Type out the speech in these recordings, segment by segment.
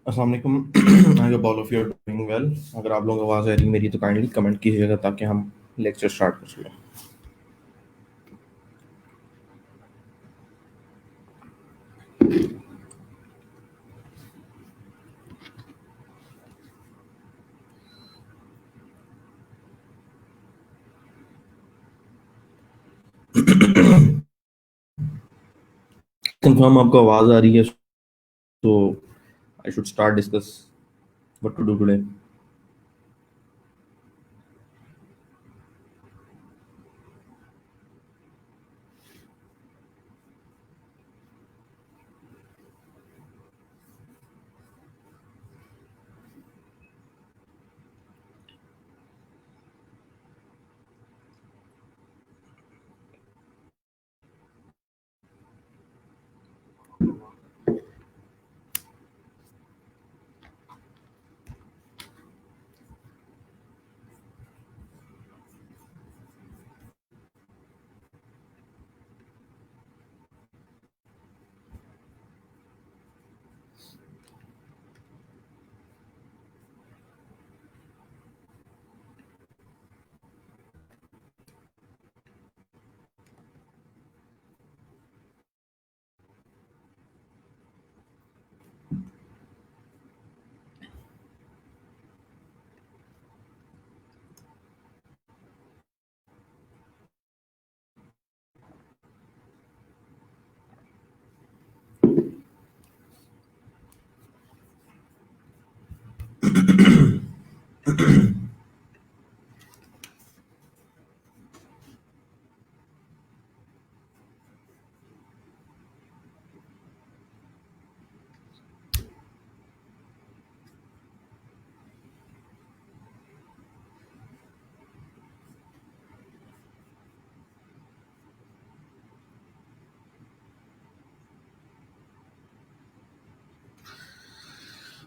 अस्सलाम वालेकुम। I hope all of you are doing well. अगर आप लोगों को आवाज़ आ रही है मेरी तो काइंडली कमेंट कीजिएगा ताकि हम लेक्चर स्टार्ट कर सकें। कंफर्म आपको आवाज़ आ रही है तो I should start discuss what to do today.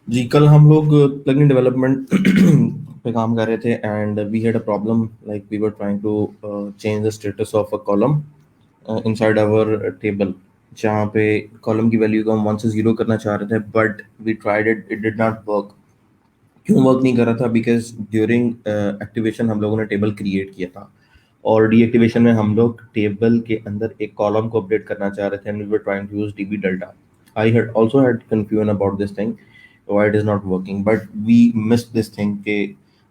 जी, कल हम लोग प्लगइन डेवलपमेंट पे काम कर रहे थे and we had a problem like we were trying to change the status of a column inside our table, जहाँ पे कॉलम की वैल्यू को हम 1 से 0 करना चाह रहे थे but we tried it, it did not work. क्यों वर्क नहीं कर रहा था? बिकॉज ड्यूरिंग एक्टिवेशन हम लोगों ने टेबल क्रिएट किया था और डीएक्टिवेशन में हम लोग टेबल के अंदर एक कॉलम को अपडेट करना चाह रहे थे and we were trying to use DB delta. I had also had confusion about this thing why it is not working, but we missed this thing के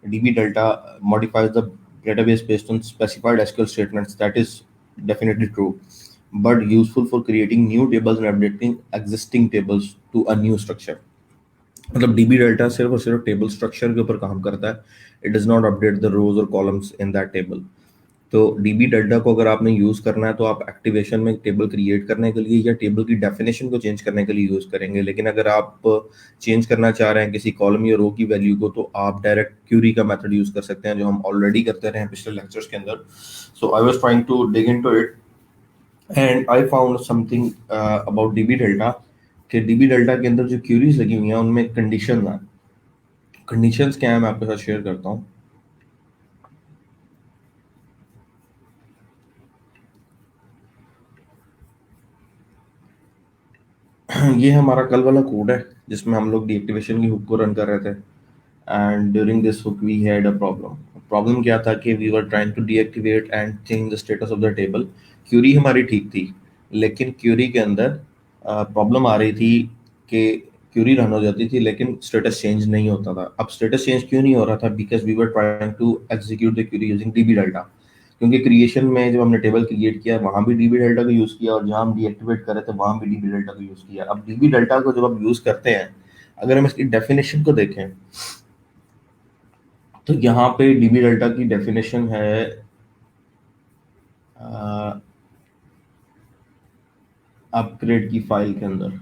DB delta modifies the database based on specified SQL statements. That is definitely true, but useful for creating new tables and updating existing tables to a new structure. मतलब dB delta सिर्फ और सिर्फ table structure के ऊपर काम करता है। It does not update the rows और कॉलम्स इन दैट टेबल। तो डीबी डेल्टा को अगर आपने यूज करना है तो आप एक्टिवेशन में टेबल क्रिएट करने के लिए या टेबल की डेफिनेशन को चेंज करने के लिए यूज करेंगे, लेकिन अगर आप चेंज करना चाह रहे हैं किसी कॉलम या रो की वैल्यू को तो आप डायरेक्ट क्यूरी का मेथड यूज कर सकते हैं, जो हम ऑलरेडी करते रहे हैं पिछले लेक्चर्स के अंदर। So I was trying to dig into it and I found something about DB delta कि डीबी डेल्टा के अंदर जो क्यूरीज लगी हुई हैं उनमें कंडीशन है। कंडीशंस क्या है मैं आपके साथ शेयर करता हूँ। ये हमारा कल वाला कोड है जिसमें हम लोग डीएक्टिवेशन की हुक को रन कर रहे थे and during this hook we had a problem. Problem क्या था कि we were trying to deactivate and change the status of the table. Query हमारी ठीक थी, लेकिन क्यूरी के अंदर प्रॉब्लम आ रही थी कि क्यूरी रन हो जाती थी लेकिन स्टेटस चेंज नहीं होता था। अब स्टेटस चेंज क्यों नहीं हो रहा था? Because we were trying to execute the query using DB delta. क्योंकि क्रिएशन में जब हमने टेबल क्रिएट किया वहां भी डीबी डेल्टा का यूज किया और जहां हम डीएक्टिवेट कर रहे थे वहां भी डीबी डेल्टा का यूज किया। अब डीबी डेल्टा को जब आप यूज करते हैं, अगर हम इसकी डेफिनेशन को देखें तो यहाँ पे डीबी डेल्टा की डेफिनेशन है अपग्रेड की फाइल के अंदर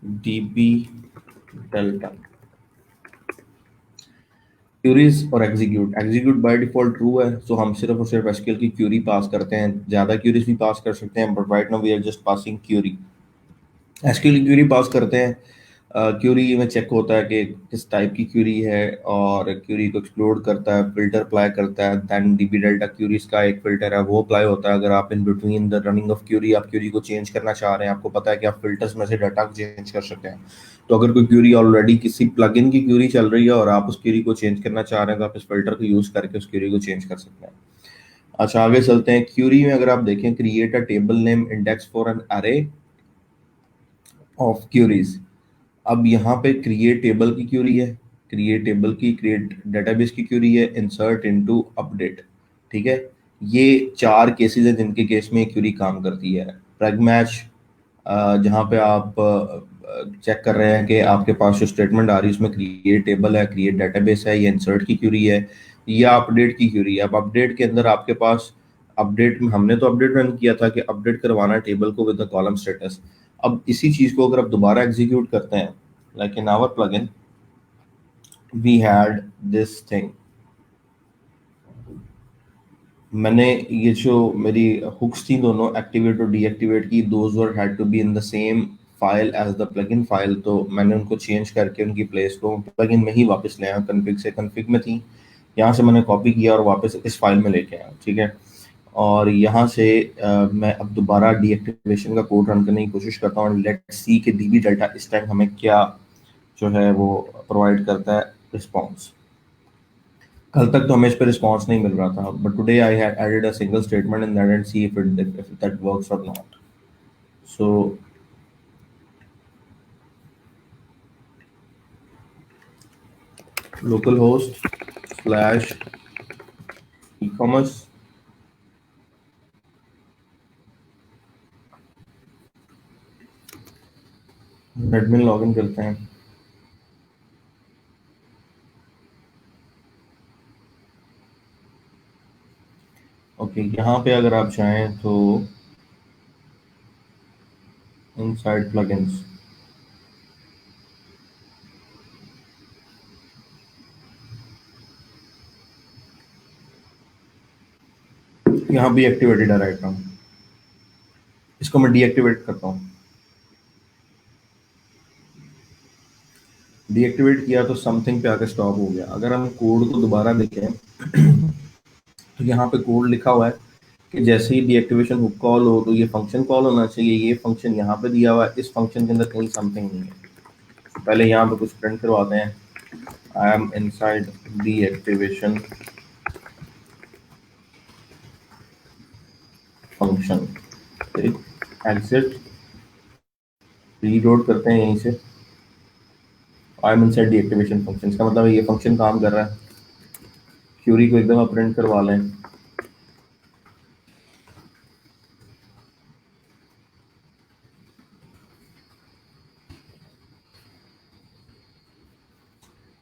डीबी डेल्टा क्यूरीज और execute. Execute by default true है, सो हम सिर्फ और सिर्फ एसक्यूएल की क्यूरी पास करते हैं। ज्यादा क्यूरीज भी पास कर सकते हैं but right now we are just passing query. SQL की क्यूरी पास करते हैं क्यूरी में चेक होता है कि किस टाइप की क्यूरी है, और क्यूरी को एक्सप्लोर करता है, फिल्टर अप्लाई करता है, देन डीबी डेल्टा क्यूरीज का एक फिल्टर है वो अप्लाई होता है। अगर आप in between the running of query आप क्यूरी को चेंज करना चाह रहे हैं, आपको पता है कि आप फिल्टर्स में से डाटा को चेंज कर सकते हैं, तो अगर कोई क्यूरी ऑलरेडी किसी प्लगइन की क्यूरी चल रही है और आप उस क्यूरी को चेंज करना चाह रहे हैं, तो आप इस फिल्टर को यूज करके उस क्यूरी को चेंज कर सकते हैं। अच्छा, आगे चलते हैं। क्यूरी में अगर आप देखें, create a table name index for an array of queries. अब यहाँ पे क्रिएट टेबल की क्यूरी है, क्रिएट टेबल की, क्रिएट डेटाबेस की क्यूरी है, इंसर्ट इनटू अपडेट। ठीक है, ये चार केसेस हैं जिनके केस में क्यूरी काम करती है। प्रैग मैच, जहाँ पे आप चेक कर रहे हैं कि आपके पास जो स्टेटमेंट आ रही है उसमें क्रिएट टेबल है, क्रिएट डेटाबेस है, या इंसर्ट की क्यूरी है, या अपडेट की क्यूरी है। अब अपडेट के अंदर आपके पास अपडेट में हमने तो अपडेट रन किया था कि अपडेट करवाना टेबल को विद द कॉलम स्टेटस। अब इसी चीज को अगर आप दोबारा एग्जीक्यूट करते हैं, like in our plugin we had this thing, मैंने ये जो मेरी हुक्स थी दोनों एक्टिवेट और डीएक्टिवेट की, those were had to be in the same file as the plugin file, तो मैंने उनको चेंज करके उनकी प्लेस को प्लगइन में ही वापस ले आया। कन्फिग से, कन्फिग में थी, यहाँ से मैंने कॉपी किया और वापस इस फाइल में लेके आया। ठीक है, और यहाँ से मैं अब दोबारा डीएक्टिवेशन का कोड रन करने की कोशिश करता हूँ, लेट सी के डीबी डेल्टा इस टाइम हमें क्या जो है वो प्रोवाइड करता है रिस्पॉन्स। कल तक तो हमें इस पे रिस्पॉन्स नहीं मिल रहा था, but today I had added a single statement in that and see if that works और not. So localhost slash e commerce, admin login करते हैं। ओके, यहाँ पे अगर आप चाहें तो इनसाइड प्लगइन्स, यहाँ भी एक्टिवेटेड है राइट नाउ। इसको मैं डीएक्टिवेट करता हूँ। डीएक्टिवेट किया तो समथिंग पे आके स्टॉप हो गया। अगर हम कोड को दोबारा देखें तो यहाँ पे कोड लिखा हुआ है कि जैसे ही डीएक्टिवेशन हुक कॉल हो तो ये फंक्शन कॉल होना चाहिए। ये फंक्शन यहाँ पे दिया हुआ है, इस फंक्शन के अंदर कहीं समथिंग नहीं है। पहले यहाँ पे कुछ प्रिंट करवाते हैं, I am inside deactivation function, exit, reload करते हैं यहीं से, I am inside deactivation function. इसका मतलब है ये फंक्शन काम कर रहा है। क्यूरी को एकदम प्रिंट करवा लें,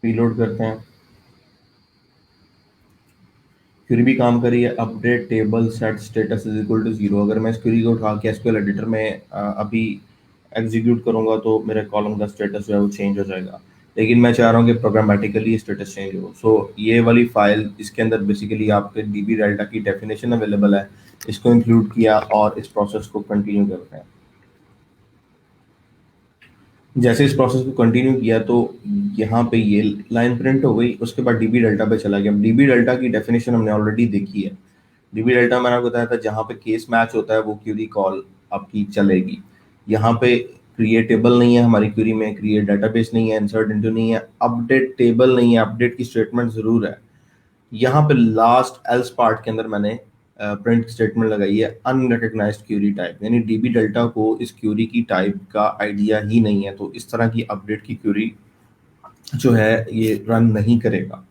रीलोड करते हैं, क्यूरी भी काम करी है। Update table set status is equal to 0। अगर मैं इस क्यूरी को उठा के एसक्यूएल एडिटर में अभी एग्जीक्यूट करूंगा तो मेरे कॉलम का स्टेटस जो है वो चेंज हो जाएगा, लेकिन मैं चाह रहा हूँ कि प्रोग्रामेटिकली स्टेटस चेंज हो। सो ये वाली फाइल, इसके अंदर बेसिकली आपके डीबी डेल्टा की डेफिनेशन अवेलेबल है, इसको इंक्लूड किया और इस प्रोसेस को कंटिन्यू करते हैं। जैसे इस प्रोसेस को कंटिन्यू किया तो यहाँ पे ये लाइन प्रिंट हो गई, उसके बाद डीबी डेल्टा पे चला गया। डीबी डेल्टा की डेफिनेशन हमने ऑलरेडी देखी है। डीबी डेल्टा मैंने आपको बताया था, जहाँ पे केस मैच होता है वो क्यूरी कॉल आपकी चलेगी। यहाँ पे क्रिएट टेबल नहीं है हमारी क्यूरी में, क्रिएट डेटाबेस नहीं है, इंसर्ट इनटू नहीं है, अपडेट टेबल नहीं है, अपडेट की स्टेटमेंट जरूर है। यहाँ पे लास्ट एल्स पार्ट के अंदर मैंने प्रिंट स्टेटमेंट लगाई है अनरिकग्नाइज्ड क्यूरी टाइप, यानी डीबी डेल्टा को इस क्यूरी की टाइप का आइडिया ही नहीं है, तो इस तरह की अपडेट की क्यूरी जो है ये रन नहीं करेगा।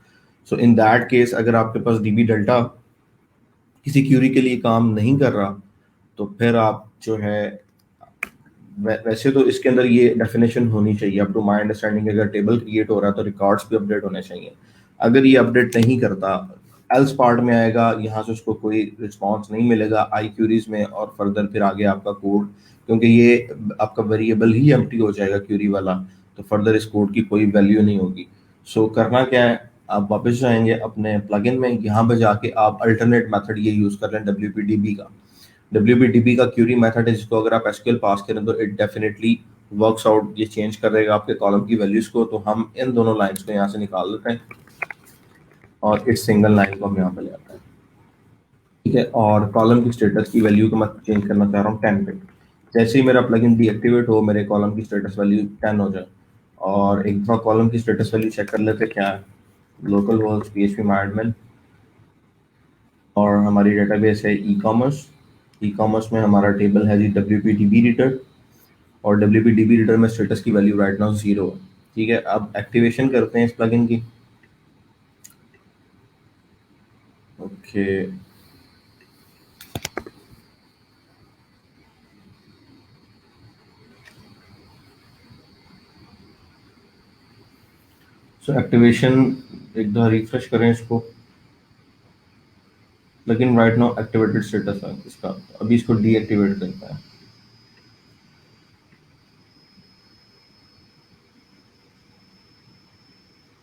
सो इन दैट केस अगर आपके पास डीबी डेल्टा किसी क्यूरी के लिए काम नहीं कर रहा, तो फिर आप जो है वैसे तो इसके अंदर ये डेफिनेशन होनी चाहिए, अप टू माय अंडरस्टैंडिंग अगर टेबल क्रिएट हो रहा है तो रिकॉर्ड्स भी अपडेट होने चाहिए। अगर ये अपडेट नहीं करता, एल्स पार्ट में आएगा, यहाँ से उसको कोई रिस्पॉन्स नहीं मिलेगा आई क्यूरीज में, और फर्दर फिर आगे आपका कोड, क्योंकि ये आपका वेरिएबल ही एम्प्टी हो जाएगा क्यूरी वाला, तो फर्दर इस कोड की कोई वैल्यू नहीं होगी। सो करना क्या है, आप वापस जाएंगे अपने प्लगइन में, यहाँ पे जाके आप अल्टरनेट मेथड ये यूज कर लें WPDB का। WPDB का क्यूरी मेथड है जिसको अगर आप एसक्यूएल पास करें तो इट डेफिनेटली वर्क्स आउट, ये चेंज कर देगा आपके कॉलम की वैल्यूज को। तो हम इन दोनों लाइंस को यहाँ से निकाल देते हैं और इस सिंगल लाइन को हम यहाँ पे ले आते हैं, ठीक है। और कॉलम की स्टेटस की वैल्यू को मैं चेंज करना चाह रहा हूँ 10 पे। जैसे ही मेरा प्लगइन डीएक्टिवेट हो, मेरे कॉलम की स्टेटस वैल्यू 10 हो जाए। और एक बार कॉलम की स्टेटस वैल्यू चेक कर लेते क्या है। लोकल होस्ट PHP माइडमेन और हमारी डेटाबेस है ई कॉमर्स। ई कॉमर्स में हमारा टेबल है जी WPDB रीडर, और WPDB रीडर में स्टेटस की वैल्यू राइट नाउ 0 है, ठीक है। अब एक्टिवेशन करते हैं इस प्लगइन की। ओके, सो एक्टिवेशन एक बार रिफ्रेश करें इसको। लेकिन राइट नाउ एक्टिवेटेड स्टेटस है इसका, अभी इसको डीएक्टिवेट करता है।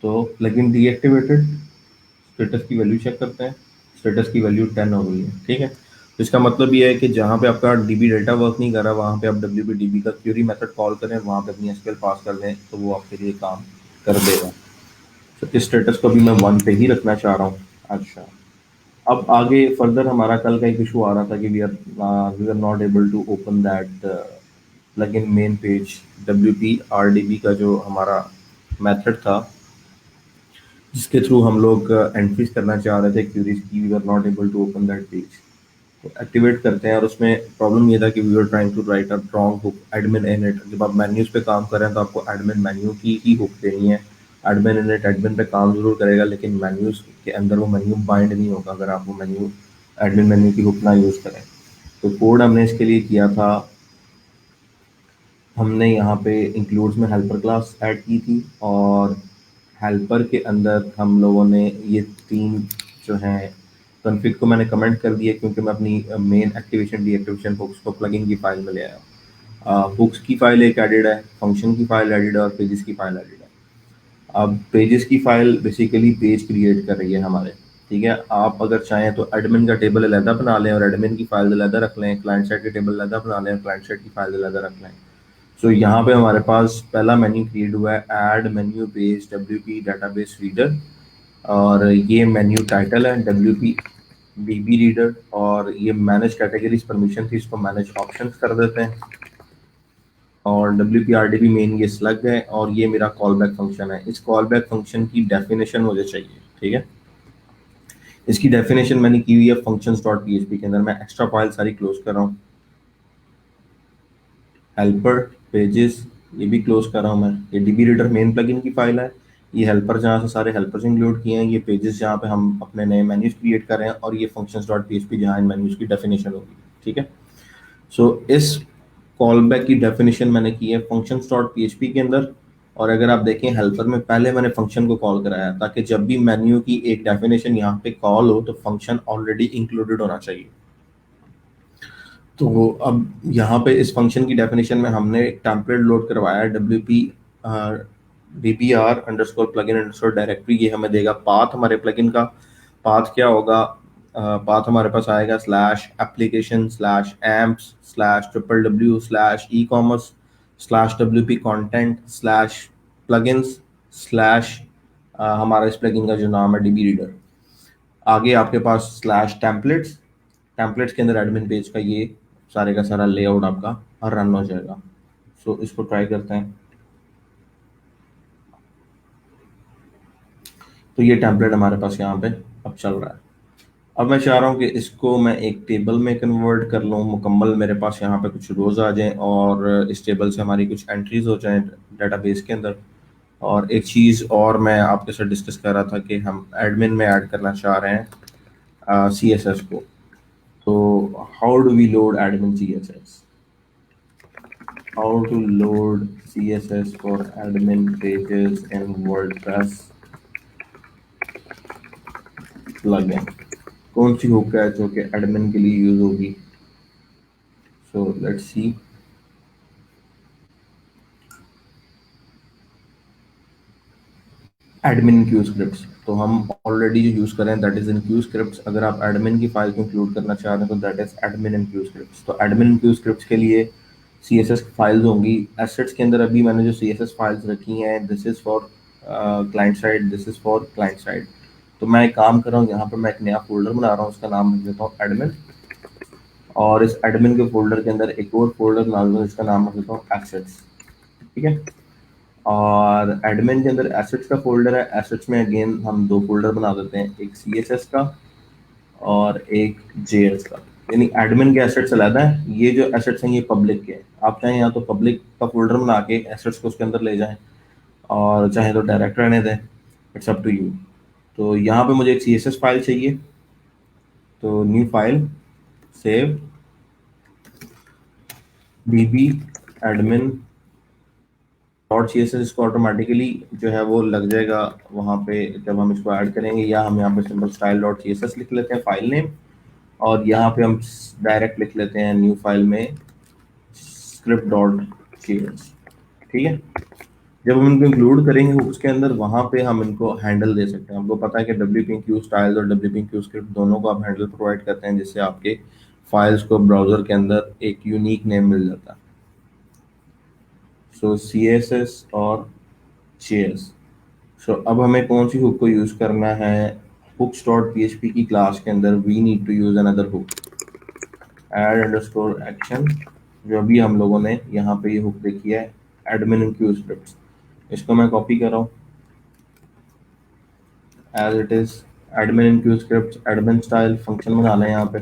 तो प्लगइन डीएक्टिवेटेड, स्टेटस की वैल्यू चेक करते हैं। स्टेटस की वैल्यू 10 हो गई है, ठीक है। तो इसका मतलब ये है कि जहाँ पे आपका डीबी डेटा वर्क नहीं कर रहा, वहाँ पे आप WPDB का क्यूरी मेथड कॉल करें, वहाँ पे अपनी एसक्यूएल पास कर दें, तो वो आपके लिए काम कर देगा। तो इस स्टेटस को भी मैं 1 पे ही रखना चाह रहा हूँ। अच्छा, अब आगे फर्दर हमारा कल का एक इशू आ रहा था कि we are not able to open that plugin main page. WPRDB का जो हमारा मेथड था, जिसके थ्रू हम लोग एंट्रीज करना चाह रहे थे क्यूरीज की, we are not able to open that page. तो एक्टिवेट करते हैं, और उसमें प्रॉब्लम ये था कि we are trying to write a wrong hook admin init. जब आप मेन्यूज पे काम कर रहे हैं तो आपको एडमिन मेन्यू की ही हुक देनी है। एडमिन इनिट एडमिन पे काम जरूर करेगा, लेकिन मेन्यूज के अंदर वो मेन्यू बाइंड नहीं होगा अगर आप वो मेन्यू एडमिन मेन्यू की हुक ना यूज करें। तो कोड हमने इसके लिए किया था, हमने यहाँ पे इंक्लूड्स में हेल्पर क्लास ऐड की थी, और हेल्पर के अंदर हम लोगों ने ये 3 जो हैं कॉन्फ़िग को मैंने कमेंट कर दिया, क्योंकि मैं अपनी मेन एक्टिवेशन डीएक्टिवेशन हुक्स को प्लगइन की फाइल में ले आया। हुक्स की फाइल एक एडिड है, फंक्शन की फाइल एडिड है, और पेजेस की फाइल एडिड है। अब पेजेस की फाइल बेसिकली पेज क्रिएट कर रही है हमारे, ठीक है। आप अगर चाहें तो एडमिन का टेबल अलहदा बना लें और एडमिन की फाइल अलहदा रख लें, क्लाइंट साइड के टेबल अलहदा बना लें और क्लाइंट साइड की फाइल अलहदा रख लें। सो यहाँ पे हमारे पास पहला मेन्यू क्रिएट हुआ है, add menu page WP database reader, और ये मेन्यू टाइटल है WP DB रीडर, और ये मैनेज कैटेगरीज परमिशन थी, इसको मैनेज ऑप्शंस कर देते हैं। और WPRDB मेन ये स्लग है, और ये मेरा कॉल बैक फंक्शन है। इस कॉल बैक फंक्शन की डेफिनेशन मुझे चाहिए, ठीक है। इसकी डेफिनेशन मैंने की हुई है functions.php के अंदर। मैं एक्स्ट्रा फाइल सारी क्लोज कर रहा हूँ, हेल्पर पेजेस ये भी क्लोज कर रहा हूँ मैं। ये DB रीडर मेन प्लगइन की फाइल है, ये हेल्पर जहाँ से सारे हेल्पर्स इंक्लूड किए हैं, ये पेजेस जहाँ पे हम अपने नए मेन्यूज क्रिएट कर रहे हैं, और ये functions.php जहाँ इन मेन्यूज की डेफिनेशन होगी, ठीक है। सो इस कॉल बैक की डेफिनेशन मैंने की है functions.php के अंदर। और अगर आप देखें हेल्पर में पहले मैंने फंक्शन को कॉल कराया, ताकि जब भी मेन्यू की एक डेफिनेशन यहाँ पे कॉल हो तो फंक्शन ऑलरेडी इंक्लूडेड होना चाहिए। तो अब यहाँ पे इस फंक्शन की डेफिनेशन में हमने एक टेम्पलेट लोड करवाया है, dbr_plugin_directory। ये हमें देगा पाथ हमारे प्लगइन का। पाथ क्या होगा? पाथ हमारे पास आएगा /application/amps/triple/w/ecommerce/wp-content/plugins/ हमारा इस प्लगइन का जो नाम है DB रीडर। आगे आपके पास /टेम्पलेट्स, टेम्पलेट्स के अंदर एडमिन पेज का ये सारे का सारा लेआउट आपका रन हो जाएगा। सो इसको ट्राई करते हैं। तो ये टेम्पलेट हमारे पास यहाँ पे अब चल रहा है। अब मैं चाह रहा हूँ कि इसको मैं एक टेबल में कन्वर्ट कर लूँ मुकम्मल, मेरे पास यहाँ पे कुछ रोज आ जाएं, और इस टेबल से हमारी कुछ एंट्रीज हो जाएं डेटाबेस के अंदर। और एक चीज़ और मैं आपके साथ डिस्कस कर रहा था कि हम एडमिन में ऐड करना चाह रहे हैं CSS को। तो how do we load admin CSS? How to load CSS for admin pages in WordPress plugin? कौन सी हुक है जो कि एडमिन के लिए यूज होगी? So let's see. Admin Q scripts, तो हम ऑलरेडी जो यूज कर रहे हैं that is in Q scripts. अगर आप एडमिन की फाइल को इंक्लूड करना चाह रहे हैं तो that is admin in Q scripts. तो एडमिन क्यू स्क्रिप्ट्स के लिए सी एस एस फाइल्स होंगी एसेट्स के अंदर। अभी मैंने जो सी एस एस फाइल्स रखी हैं, this is for client side, this is for client side. तो मैं एक काम कर रहा हूँ, यहाँ पर मैं एक नया फोल्डर बना रहा हूँ, उसका नाम रख देता हूँ एडमिन। और इस एडमिन के फोल्डर के अंदर एक और फोल्डर बना दूँ, इसका नाम रख देता हूँ एसेट्स। ठीक है। और एडमिन के अंदर एसेट्स का फोल्डर है, एसेट्स में अगेन हम दो फोल्डर बना देते हैं, एक सी एस एस का और एक जे एस का। यानी एडमिन के एसेट्स अलग हैं, ये जो एसेट्स हैं ये पब्लिक के हैं। आप चाहें या तो पब्लिक का फोल्डर बना के एसेट्स को उसके अंदर ले जाएं, और चाहे तो डायरेक्ट रहने दें, इट्स अप टू यू। तो यहाँ पे मुझे एक सी एस एस फाइल चाहिए, तो new file, save, db admin dot C S S. इसको ऑटोमेटिकली जो है वो लग जाएगा वहाँ पे जब हम इसको ऐड करेंगे, या हम यहाँ पे simple style dot C S S लिख लेते हैं फाइल नेम, और यहाँ पे हम डायरेक्ट लिख लेते हैं न्यू फाइल में स्क्रिप्ट डॉट सी एस। ठीक है। जब हम इनको इंक्लूड करेंगे उसके अंदर, वहाँ पे हम इनको हैंडल दे सकते हैं। हमको पता है कि डब्ल्यू पी क्यू स्टाइल्स और डब्ल्यू पी क्यू स्क्रिप्ट दोनों को आप हैंडल प्रोवाइड करते हैं, जिससे आपके फाइल्स को ब्राउजर के अंदर एक यूनिक नेम मिल जाता है। सो सी एस एस और जे एस। सो अब हमें कौन सी हुक को यूज़ करना है? hooks dot P H P की क्लास के अंदर we need to use another hook, add underscore action. जो अभी हम लोगों ने यहाँ पे ये हुक देखी है, एडमिन इन क्यू स्क्रिप्ट। इसको मैं कॉपी कर रहा हूँ as it is, admin enqueue script admin style function बना लें। यहाँ पे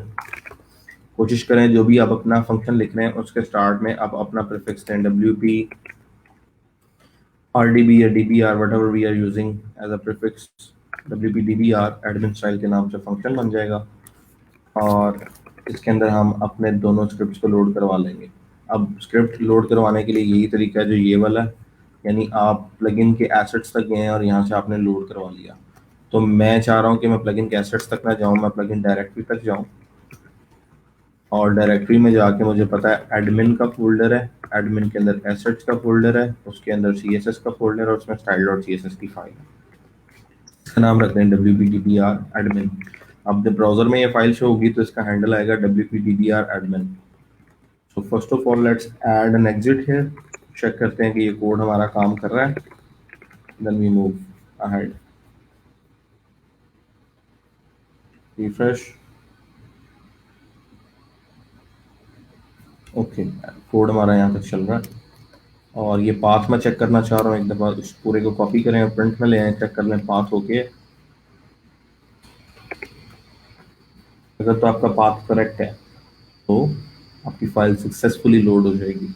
कोशिश करें जो भी आप अपना फंक्शन लिख रहे हैं उसके स्टार्ट में आप अपना प्रीफिक्स दें, W P R D B या D B R, whatever we are using as a prefix. W P D B R admin style के नाम से फंक्शन बन जाएगा, और इसके अंदर हम अपने दोनों स्क्रिप्ट्स को लोड करवा लेंगे। अब स्क्रिप्ट लोड करवाने के लिए यही तरीका है जो ये वाला है, यानी आप प्लगइन के एसेट्स तक गए हैं और यहाँ से आपने लोड करवा लिया। तो मैं चाह रहा हूँ कि मैं प्लगइन के एसेट्स तक ना जाऊँ, मैं प्लगइन डायरेक्टरी तक जाऊँ, और डायरेक्टरी में जाके मुझे पता है एडमिन का फोल्डर है, एडमिन के अंदर एसेट्स का फोल्डर है, उसके अंदर सी एस एस का फोल्डर है, और उसमें style dot C S S की फाइल है। इसका नाम रखते हैं W P D B R admin. अब जब ब्राउजर में ये फाइल शो होगी तो इसका हैंडल आएगा W P D B R admin. So first of all let's add an exit here, check करते हैं कि ये कोड हमारा काम कर रहा है, then we move ahead, refresh. Okay, code हमारा यहाँ तक चल रहा है। और ये पाथ मैं चेक करना चाह रहा हूँ, एक दफ़ा इस पूरे को कॉपी करें और प्रिंट में ले आए, चेक कर लें पाथ ओके। अगर तो आपका पाथ करेक्ट है तो आपकी फाइल सक्सेसफुली लोड हो जाएगी।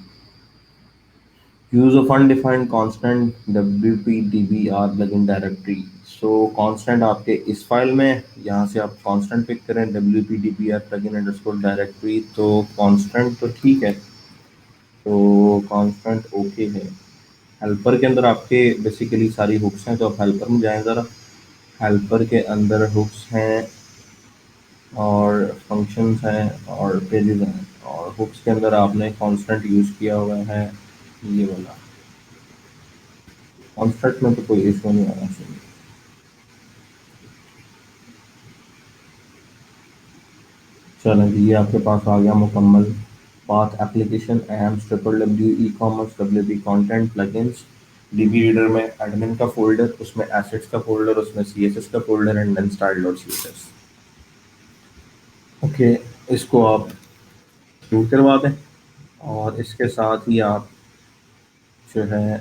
Use of undefined constant wp-dbr plugin directory. So constant आपके इस फाइल में, यहाँ से आप कांस्टेंट पिक करें wp-dbr प्लगइन अंडरस्कोर डायरेक्टरी। तो कांस्टेंट तो ठीक है, तो कांस्टेंट ओके है। हेल्पर के अंदर आपके बेसिकली सारी हुक्स हैं, तो आप हेल्पर में जाएं ज़रा। हेल्पर के अंदर हुक्स हैं और फंक्शंस हैं और पेजेस हैं, और हुक्स के अंदर आपने कांस्टेंट यूज़ किया हुआ है ये वाला। कॉन्स्ट्रक्ट में तो कोई इशू नहीं आना चाहिए। चलें जी, ये आपके पास आ गया मुकम्मल path application M triple W E commerce W P content plugins DB reader में एडमिन का फोल्डर, उसमें एसेट्स का फोल्डर, उसमें सी एस एस का folder and then style dot C S S. Okay, इसको आप शूट करवा दें, और इसके साथ ही आप जो है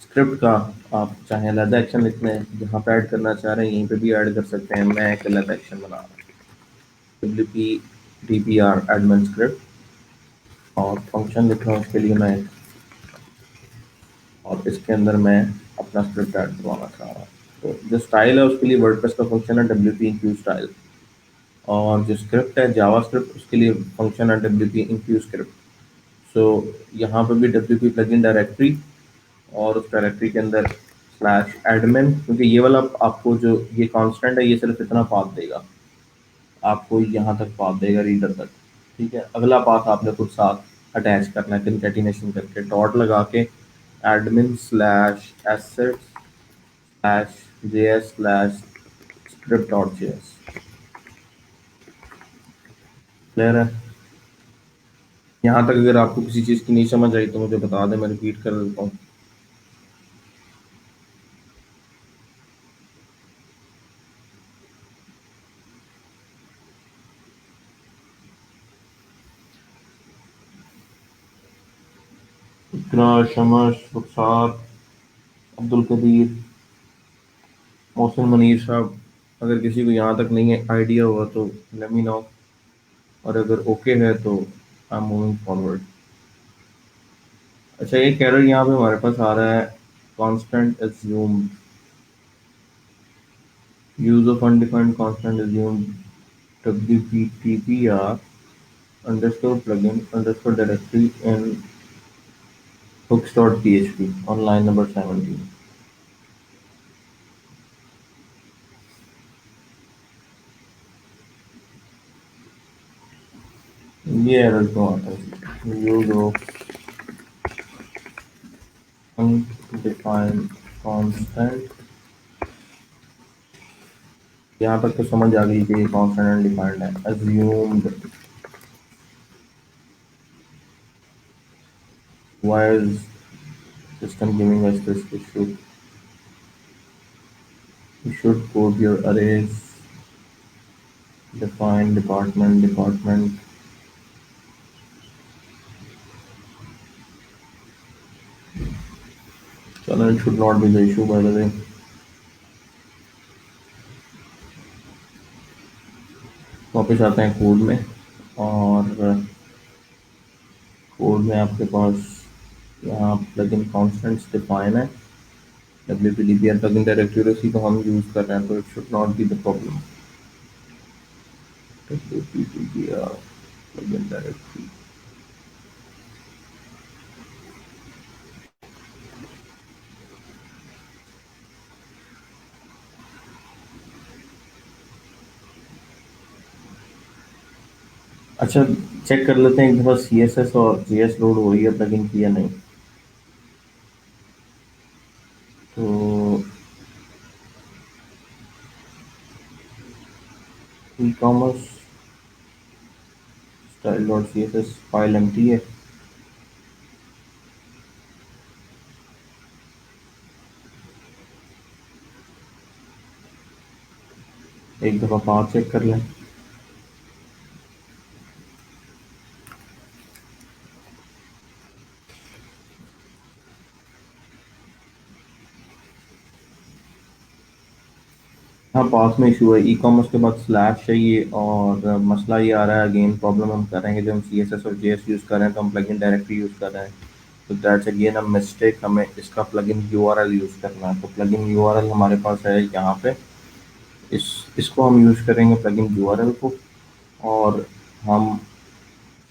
स्क्रिप्ट का आप चाहे अलग एक्शन लिख लें, जहाँ पे ऐड करना चाह रहे हैं यहीं पे भी ऐड कर सकते हैं। मैं एक अलग एक्शन बना रहा हूँ, W P D P R admin script, और फंक्शन लिख रहा हूँ उसके लिए मैं, और इसके अंदर मैं अपना स्क्रिप्ट ऐड करवाना चाह रहा हूँ। तो जो स्टाइल है उसके लिए वर्डप्रेस का फंक्शन है डब्ल्यू पी इंक्लूड स्टाइल, और जो स्क्रिप्ट है जावा स्क्रिप्ट उसके लिए फंक्शन है डब्ल्यू पी इंक्लूड स्क्रिप्ट। सो यहाँ पे भी डब्ल्यू पी प्लगइन डायरेक्टरी, और उस डायरेक्टरी के अंदर स्लैश एडमिन, क्योंकि ये वाला आपको जो ये कांस्टेंट है ये सिर्फ इतना पाथ देगा, आपको यहाँ तक पाथ देगा रीडर तक। ठीक है, अगला पाथ आपने खुद साथ अटैच करना है कंकैटिनेशन करके, डॉट लगा के एडमिन स्लैश एसेट स्लैश जे S slash script dot J S. Clear है? यहाँ तक अगर आपको किसी चीज़ की नहीं समझ आई तो मुझे बता दें, मैं रिपीट कर देता हूँ। इकरा, शमस, रुखसार, अब्दुल कदीर, मोहसिन मुनीर साहब, अगर किसी को यहाँ तक नहीं है आइडिया हुआ तो लेट मी नो, और अगर ओके है तो आई एम मूविंग फॉरवर्ड। अच्छा, एक एरर यहाँ पे हमारे पास आ रहा है, constant assumed, use of undefined constant assumed, wptpr underscore plugin underscore directory in hooks.php on line number 17। ये एरर क्यों आता है? यूज ऑफ अनडिफाइंड कांस्टेंट, यहाँ तक तो समझ आ गई कि ये कांस्टेंट अनडिफाइंड है। assumed, why is system giving us this issue? You should code your arrays, define department, channel should not be the issue by the way। वापस आते हैं कोड में, और कोड में आपके पास यहाँ प्लगइन कॉन्स्टेंट्स डिफाइन है, wpdbr प्लगइन डायरेक्टरी उसी को हम यूज कर रहे हैं, तो it should not be the problem. wpdbr plugin directory. अच्छा, चेक कर लेते हैं एक दफा सी एस एस और जी एस लोड हो रही है प्लगइन की या नहीं। तो E commerce style dot C S S file empty है। एक दफा पाथ चेक कर लें। हाँ, पास में इशू है, ई कॉमर्स के बाद स्लैश चाहिए, और मसला ये आ रहा है, अगेन प्रॉब्लम हम कर रहे हैं कि जब हम सी एस एस और जे एस यूज़ कर रहे हैं तो हम प्लगइन डायरेक्टरी यूज़ कर रहे हैं, तो दैट्स अगेन अ मिस्टेक। हमें इसका plugin you R L use करना है, तो प्लगइन यू आर एल हमारे पास है यहाँ पे। इस इसको हम यूज़ करेंगे प्लगइन यू आर एल को, और हम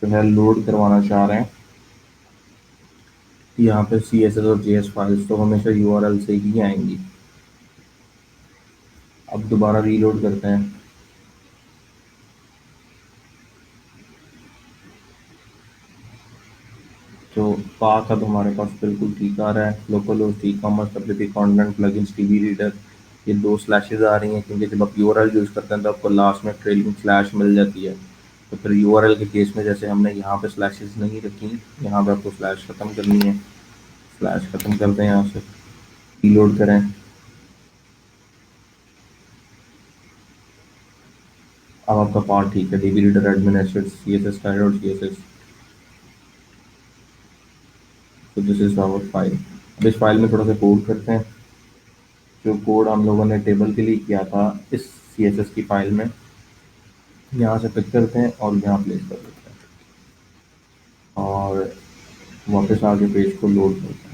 जो है लोड करवाना चाह रहे हैं यहाँ पे सी एस एस और जे एस फाइल्स, तो हमेशा यू आर एल से ही आएंगी। अब दोबारा रीलोड करते हैं। तो पाथ अब हमारे पास बिल्कुल ठीक आ रहा है, local host e commerce WP content plugins TV reader, ये दो स्लैशेस आ रही हैं क्योंकि जब आप यूआरएल यूज़ करते हैं तो आपको लास्ट में ट्रेलिंग स्लैश मिल जाती है। तो फिर यूआरएल के केस में जैसे हमने यहाँ पे स्लैशेस नहीं रखी, यहाँ पे आपको स्लैश ख़त्म करनी है। स्लैश ख़त्म करते हैं यहाँ से, रीलोड करें। अब आपका पार्ट ठीक है, DB reader admin asset C S S और सी एस एस। तो दिस इज आवर फाइल। अब इस फाइल में थोड़ा सा कोड करते हैं, जो कोड हम लोगों ने टेबल के लिए किया था इस सी एस एस की फाइल में, यहाँ से पिक करते हैं और यहाँ प्लेस कर देते हैं, और वापस आके पेज को लोड करते हैं।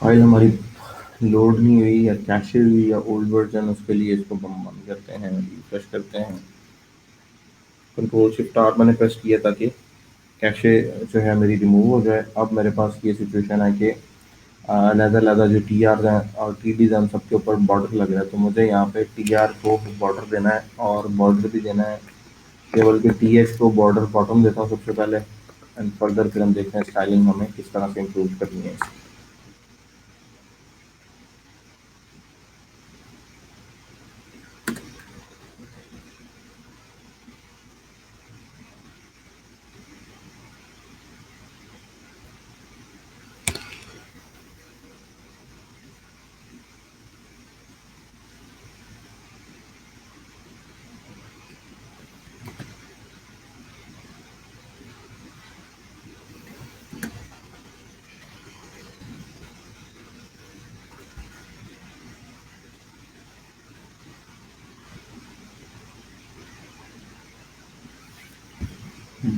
फाइल हमारी लोड नहीं हुई या कैशे हुई या ओल्ड वर्जन, उसके लिए इसको हम बंद करते हैं, रिफ्रेश करते हैं। कंट्रोल शिफ्ट आर मैंने प्रेस किया ताकि कैशे जो है मेरी रिमूव हो जाए। अब मेरे पास ये सिचुएशन है कि अलग-अलग जो टीआर हैं और टीडीज हैं, उन सबके ऊपर बॉर्डर लग रहा है, तो मुझे यहाँ पे टीआर को बॉर्डर देना है और बॉर्डर भी देना है केवल के टीएच को बॉर्डर बॉटम देता हूँ सबसे पहले, एंड फर्दर फिर हम देखते हैं स्टाइलिंग हमें किस तरह से इम्प्रूव करनी है।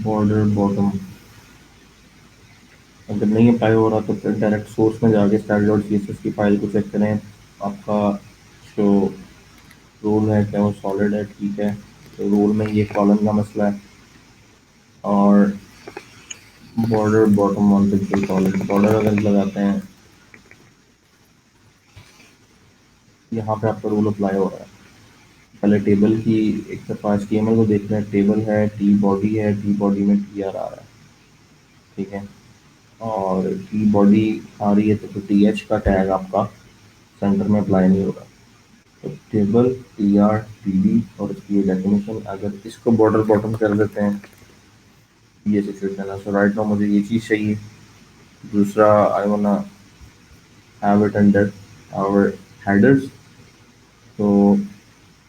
बॉर्डर बॉटम अगर नहीं अप्लाई हो रहा तो फिर डायरेक्ट सोर्स में जाके style dot C S S की फाइल को चेक करें। आपका जो रोल है क्या वो सॉलिड है, ठीक है। तो रोल में ये कॉलम का मसला है। और border bottom one pixel column border अगर लगाते हैं, यहाँ पे आपका रूल अप्लाई हो रहा है। पहले टेबल की एक दफ़ा HTML को देख रहे हैं। टेबल है, टी बॉडी है, टी बॉडी में टी आर आ रहा है, ठीक है। और टी बॉडी आ रही है तो फिर टी एच का टैग आपका सेंटर में अप्लाई नहीं होगा। तो table T R T D और इसकी डेफिनेशन अगर इसको बॉर्डर बॉटम कर देते हैं, ये सिचुएशन है। सो राइट नाउ मुझे ये चीज़ चाहिए। दूसरा, I wanna have it under our headers. तो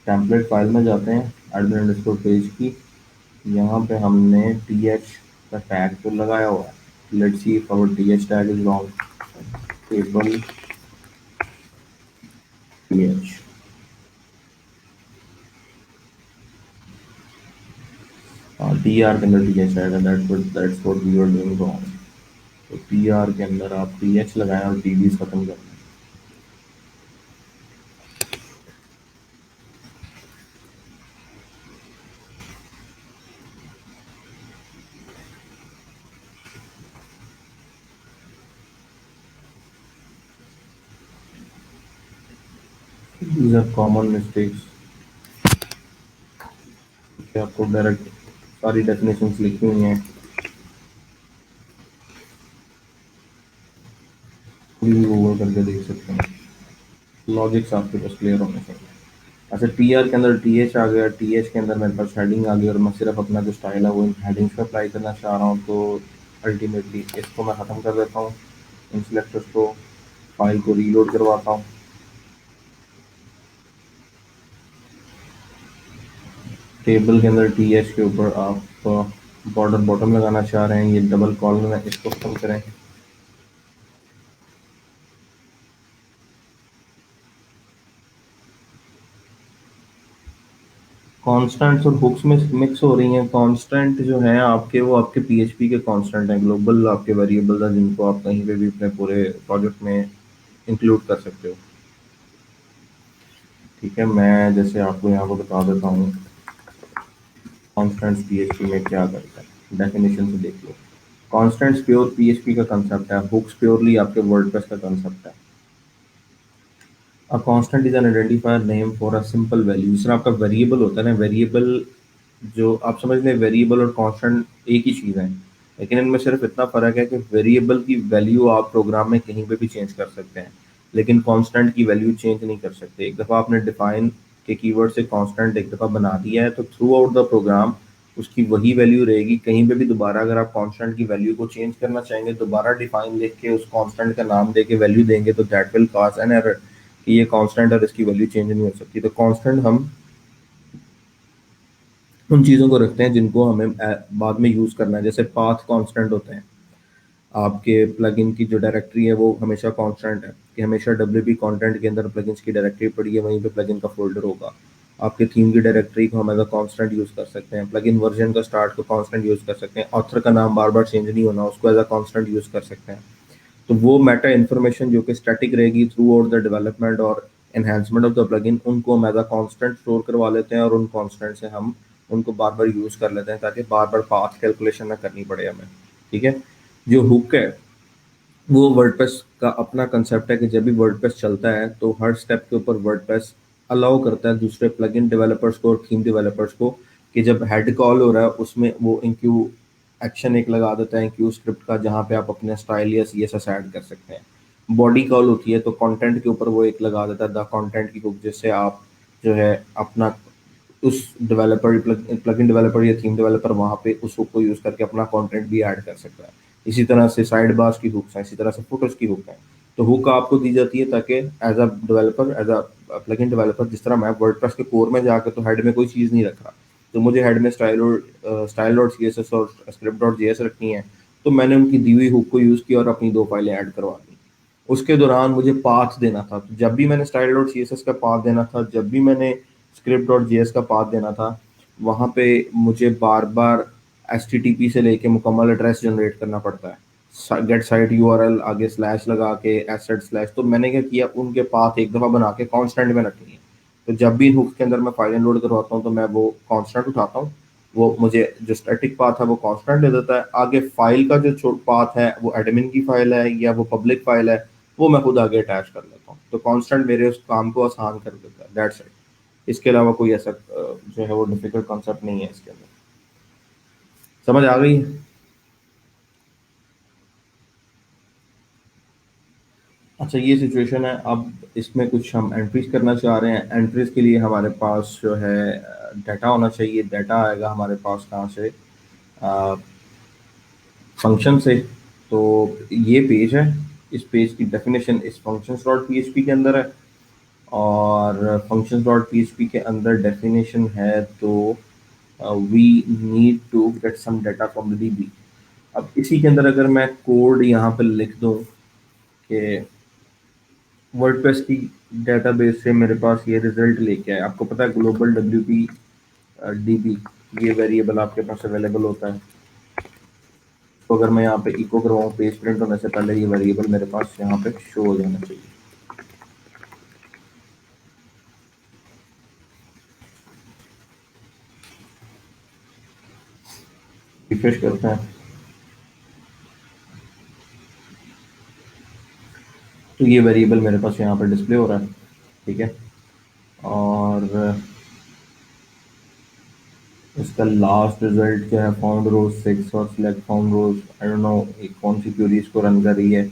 टेम्पलेट फाइल में जाते हैं, एडमिन अंडरस्कोर पेज की। यहाँ पे हमने टी एच का टैग तो लगाया हुआ है। Let's see if our T H tag is wrong. Table T H, T R के अंदर टी एच आएगा। That's what we are doing wrong. तो टी आर के अंदर आप टी एच लगाएं और टी डी खत्म कर दें। These are common mistakes. आपको डायरेक्ट सारी डेफिनेशंस लिखी हुई हैं, कोई भी गूगल करके देख सकते हैं। लॉजिक्स आपके पास क्लियर होने चाहिए। अच्छा, टी आर के अंदर टी एच आ गया, टी एच के अंदर मेरे पास हेडिंग आ गई और मैं सिर्फ अपना जो स्टाइल है वो इन हेडिंग्स पे अप्लाई करना चाह रहा हूँ। तो अल्टीमेटली इसको मैं ख़त्म कर देता हूँ, इन सिलेक्टर्स को, फाइल को रीलोड करवाता हूँ। टेबल के अंदर टी एच के ऊपर आप बॉर्डर बॉटम लगाना चाह रहे हैं, ये डबल कॉलम है, इसको ख़त्म करें। कॉन्स्टेंट्स और हुक्स में मिक्स हो रही हैं। कॉन्स्टेंट जो है आपके, वो आपके पीएचपी के कॉन्स्टेंट हैं, ग्लोबल आपके वेरिएबल्स हैं जिनको आप कहीं पे भी अपने पूरे प्रोजेक्ट में इंक्लूड कर सकते हो। ठीक है, मैं जैसे आपको यहाँ पर बता देता हूँ कॉन्स्टेंट्स पीएचपी में क्या करता है। डेफिनेशन से देख लो। कॉन्स्टेंट्स प्योर पीएचपी का कंसेप्ट है, हुक्स प्योरली आपके वर्डप्रेस का कंसेप्ट है। A constant is an identifier name for a simple value. जिस तरह आपका वेरिएबल होता है ना, वेरिएबल जो आप समझ लें, वेरिएबल और कांस्टेंट एक ही चीज़ है, लेकिन इनमें सिर्फ इतना फ़र्क है कि वेरिएबल की वैल्यू आप प्रोग्राम में कहीं पे भी चेंज कर सकते हैं, लेकिन कांस्टेंट की वैल्यू चेंज नहीं कर सकते। एक दफ़ा आपने डिफाइन के कीवर्ड से कांस्टेंट एक दफ़ा बना दिया है तो थ्रू आउट द प्रोग्राम उसकी वही वैल्यू रहेगी। कहीं पे भी दोबारा अगर आप कांस्टेंट की वैल्यू को चेंज करना चाहेंगे, दोबारा डिफाइन लिख के उस कांस्टेंट का नाम दे के वैल्यू देंगे, तो that will cause an error कि ये कांस्टेंट और इसकी वैल्यू चेंज नहीं हो सकती। तो कांस्टेंट हम उन चीज़ों को रखते हैं जिनको हमें बाद में यूज़ करना है। जैसे पाथ कांस्टेंट होते हैं, आपके प्लगइन की जो डायरेक्टरी है वो हमेशा कांस्टेंट है कि हमेशा डब्ल्यूपी कंटेंट के अंदर प्लगइन्स की डायरेक्टरी पड़ी है, वहीं पे प्लगइन का फोल्डर होगा। आपके थीम की डायरेक्टरी को हम एज अ कांस्टेंट यूज़ कर सकते हैं। प्लगइन वर्जन का स्टार्ट को कांस्टेंट यूज़ कर सकते हैं। ऑथर का नाम बार बार चेंज नहीं होना, उसको एज अ कांस्टेंट यूज़ कर सकते हैं। तो वो मेटा इन्फॉर्मेशन जो कि स्टैटिक रहेगी थ्रू आउट द डेवलपमेंट और एनहांसमेंट ऑफ द प्लगइन, उनको हम एज अ कांस्टेंट स्टोर करवा लेते हैं और उन कांस्टेंट से हम उनको बार बार यूज़ कर लेते हैं ताकि बार बार पाथ कैलकुलेशन ना करनी पड़े हमें। ठीक है। जो हुक है वो वर्डप्रेस का अपना कंसेप्ट है कि जब भी वर्डप्रेस चलता है तो हर स्टेप के ऊपर वर्डप्रेस अलाउ करता है दूसरे प्लगइन डेवलपर्स को और थीम डेवलपर्स को कि जब हेड कॉल हो रहा है उसमें वो इंक्यू एक्शन एक लगा देता है इंक्यू स्क्रिप्ट का, जहाँ पे आप अपने स्टाइल या सीएसएस ऐड कर सकते हैं। बॉडी कॉल होती है तो कंटेंट के ऊपर वो एक लगा देता है द कंटेंट की हुक, जिससे आप जो है अपना उस डेवलपर प्लगइन डेवलपर या थीम डेवलपर वहाँ पे उस हुक को यूज़ करके अपना कंटेंट भी ऐड कर सकता है। इसी तरह से साइड बार्स की हुक्स हैं, इसी तरह से फुटर्स की हुक है। तो हुक आपको दी जाती है ताकि as a developer, as a plugin developer, जिस तरह मैं वर्डप्रेस के कोर में जाकर तो हेड में कोई चीज़ नहीं रख रहा, तो मुझे हेड में style dot C S S और स्क्रिप्ट डॉट जी एस रखनी है, तो मैंने उनकी दी हुई हुक को यूज़ किया और अपनी दो फाइलें ऐड करवा दी। उसके दौरान मुझे पाथ देना था, तो जब भी मैंने style dot C S S का पाथ देना था, जब भी मैंने स्क्रिप्ट डॉट जी एस का पाथ देना था, वहाँ पे मुझे बार बार एच टी टी पी से लेके मुकम्मल एड्रेस जनरेट करना पड़ता है, गेट साइट यूआरएल आगे स्लैश लगा के एसेट स्लैश। तो मैंने क्या किया, उनके पाथ एक दफ़ा बना के कांस्टेंट में रखनी है। तो जब भी हुक के अंदर मैं फाइलें लोड करवाता हूँ तो मैं वो कांस्टेंट उठाता हूँ, वो मुझे जो स्टैटिक पाथ है वो कांस्टेंट दे देता है। आगे फाइल का जो पाथ है वो एडमिन की फाइल है या वो पब्लिक फाइल है, वो मैं खुद आगे अटैच कर लेता हूँ। तो कांस्टेंट मेरे उस काम को आसान कर देता है, दैट्स इट। इसके अलावा कोई ऐसा जो है वो डिफिकल्ट कॉन्सेप्ट नहीं है इसके अंदर। समझ आ गई? अच्छा, ये सिचुएशन है। अब इसमें कुछ हम एंट्रीज करना चाह रहे हैं। एंट्रीज के लिए हमारे पास जो है डाटा होना चाहिए। डाटा आएगा हमारे पास कहाँ से? फंक्शन से। तो ये पेज है, इस पेज की डेफिनेशन इस फंक्शंस डॉट पीएचपी के अंदर है, और फंक्शंस डॉट पीएचपी के अंदर डेफिनेशन है तो we need to get some data from the DB. अब इसी के अंदर अगर मैं कोड यहाँ पे लिख दूँ कि वर्डप्रेस की डेटाबेस से मेरे पास ये रिजल्ट लेके आए। आपको पता है ग्लोबल डब्ल्यू पी डीबी, ये वेरिएबल आपके पास अवेलेबल होता है। तो अगर मैं यहाँ पे इको करवाऊँ, पेज प्रिंट होने से पहले ये वेरिएबल मेरे पास यहाँ पे शो हो जाना चाहिए। रिफ्रेश करते हैं तो ये वेरिएबल मेरे पास यहाँ पर डिस्प्ले हो रहा है, ठीक है। और इसका लास्ट रिजल्ट क्या है? फाउंड रोज 6 और select found rows, I don't know एक कौन सी क्वेरी इसको रन कर रही है,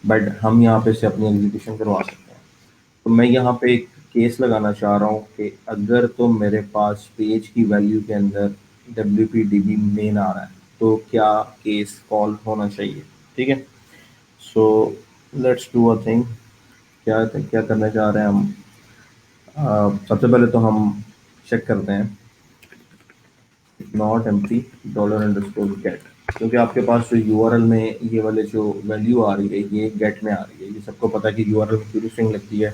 बट हम यहाँ पे से अपनी एग्जीक्यूशन करवा सकते हैं। तो मैं यहाँ पे एक केस लगाना चाह रहा हूँ कि अगर तो मेरे पास पेज की वैल्यू के अंदर W P D B main आ रहा है तो क्या केस कॉल होना चाहिए, ठीक है। So let's do a thing. क्या क्या करना चाह रहे हैं हम? सबसे पहले तो हम चेक करते हैं not empty dollar underscore get, क्योंकि आपके पास जो यूआरएल में ये वाले जो वैल्यू आ रही है ये गेट में आ रही है। ये सबको पता है कि यूआरएल में क्यूरी स्ट्रिंग लगती है,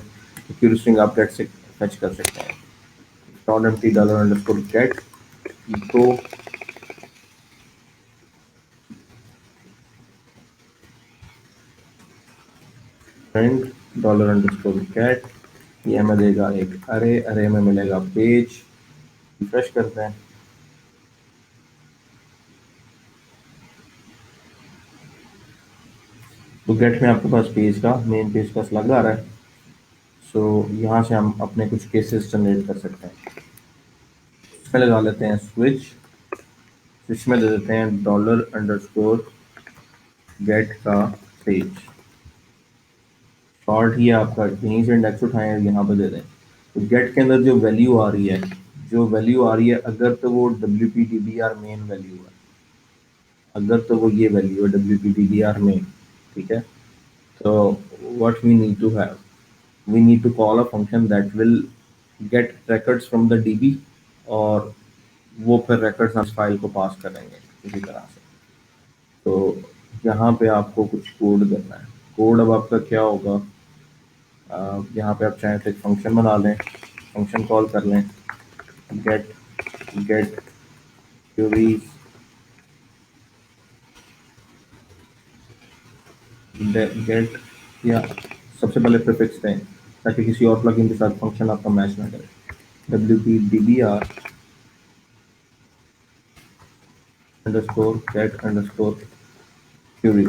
तो क्यूरी स्ट्रिंग आप गेट से फेच कर सकते हैं। Not empty dollar underscore get echo print dollar underscore get, ये हमें देगा एक अरे, अरे में मिलेगा पेज। रिफ्रेश करते हैं तो गेट में आपके पास पेज का मेन पेज का स्लग आ रहा है। सो यहाँ से हम अपने कुछ केसेस जनरेट कर सकते हैं। इसमें लगा लेते हैं स्विच, स्विच में दे देते हैं डॉलर अंडरस्कोर गेट का पेज। शॉर्ट ही है आपका, यहीं से इंडेक्स उठाएं और यहाँ पे दे दें। तो गेट के अंदर जो वैल्यू आ रही है, जो वैल्यू आ रही है, अगर तो वो W P D B R main value है, अगर तो वो ये वैल्यू है W P D B R main, ठीक है। तो what we need to have, we need to call a function that will get records from the DB, और वो फिर records हम इस फाइल को पास करेंगे इसी तरह से। तो यहाँ पे आपको कुछ कोड करना है। कोड अब आपका क्या होगा? यहाँ पे आप चाहें तो एक फंक्शन बना लें, फंक्शन कॉल कर लें, गेट गेट क्वेरीज गेट, या सबसे पहले प्रीफिक्स दें ताकि किसी और प्लगइन के साथ फंक्शन आपका मैच ना करे। W P D B R underscore get underscore query,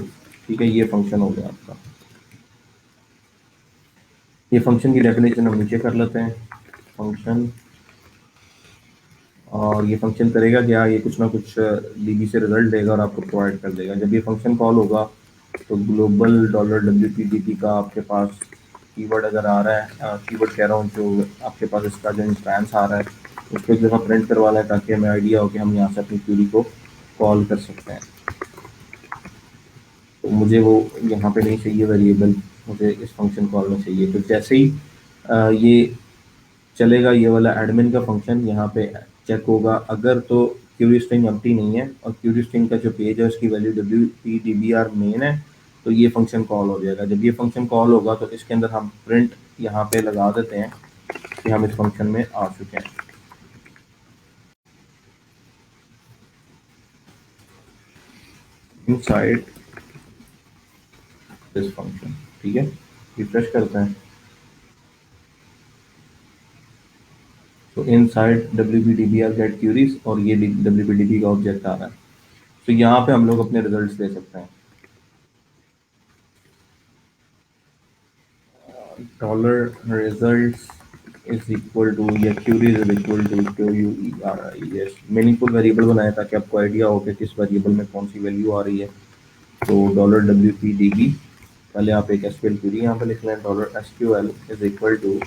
ठीक है। ये फंक्शन हो गया आपका। ये फंक्शन की डेफिनेशन हम नीचे कर लेते हैं। फंक्शन और ये फंक्शन करेगा क्या, ये कुछ ना कुछ डीबी से रिजल्ट देगा और आपको प्रोवाइड कर देगा। जब ये फंक्शन कॉल होगा तो global dollar W P D P का आपके पास कीवर्ड अगर आ रहा है, कीवर्ड कह रहा हूँ, जो आपके पास इसका जो इंस्टेंस आ रहा है उसको एक दफ़ा प्रिंट करवा लें ताकि हमें आइडिया हो कि हम यहाँ से अपनी क्यूरी को कॉल कर सकते हैं। तो मुझे वो यहाँ पे नहीं चाहिए वेरिएबल, मुझे इस फंक्शन कॉल में चाहिए। तो जैसे ही ये चलेगा ये वाला एडमिन का फंक्शन, यहाँ पे चेक होगा, अगर तो क्यूरी स्ट्रिंग एम्प्टी नहीं है और क्यूरी स्ट्रिंग का जो पेज है उसकी value W P D B R main है, तो ये फंक्शन कॉल हो जाएगा। जब ये फंक्शन कॉल होगा तो इसके अंदर हम प्रिंट यहाँ पे लगा देते हैं कि हम इस फंक्शन में आ चुके हैं। इनसाइड दिस फंक्शन, ठीक है, रिफ्रेश करते हैं तो inside W P D B R get queries और ये डब्ल्यू पी डी बी का ऑब्जेक्ट आ रहा है। तो यहाँ पे हम लोग अपने रिजल्ट्स दे सकते हैं। Dollar results is equal to या queries is equal to Q U E R I S, meaningful variable बनाया ताकि आपको आइडिया हो कि किस वेरिएबल में कौन सी वैल्यू आ रही है। तो dollar W P D B, पहले आप एक एसक्यूएल क्यूरी यहाँ पे लिख लें, dollar S Q L is equal to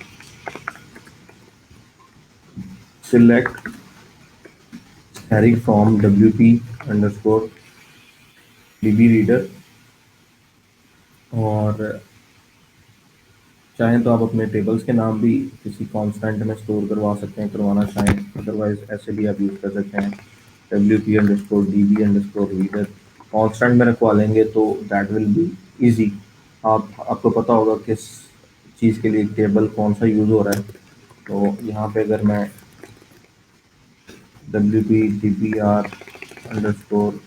select हैरी from W P underscore D B reader, और चाहें तो आप अपने टेबल्स के नाम भी किसी कांस्टेंट में स्टोर करवा सकते हैं, करवाना चाहें, अदरवाइज ऐसे भी आप यूज़ कर सकते हैं W P underscore D B underscore reader. Constant में रखवा लेंगे तो दैट विल बी ईजी। आपको पता होगा किस चीज़ के लिए टेबल कौन सा यूज़ हो रहा है। तो यहाँ पे अगर मैं W P D B R underscore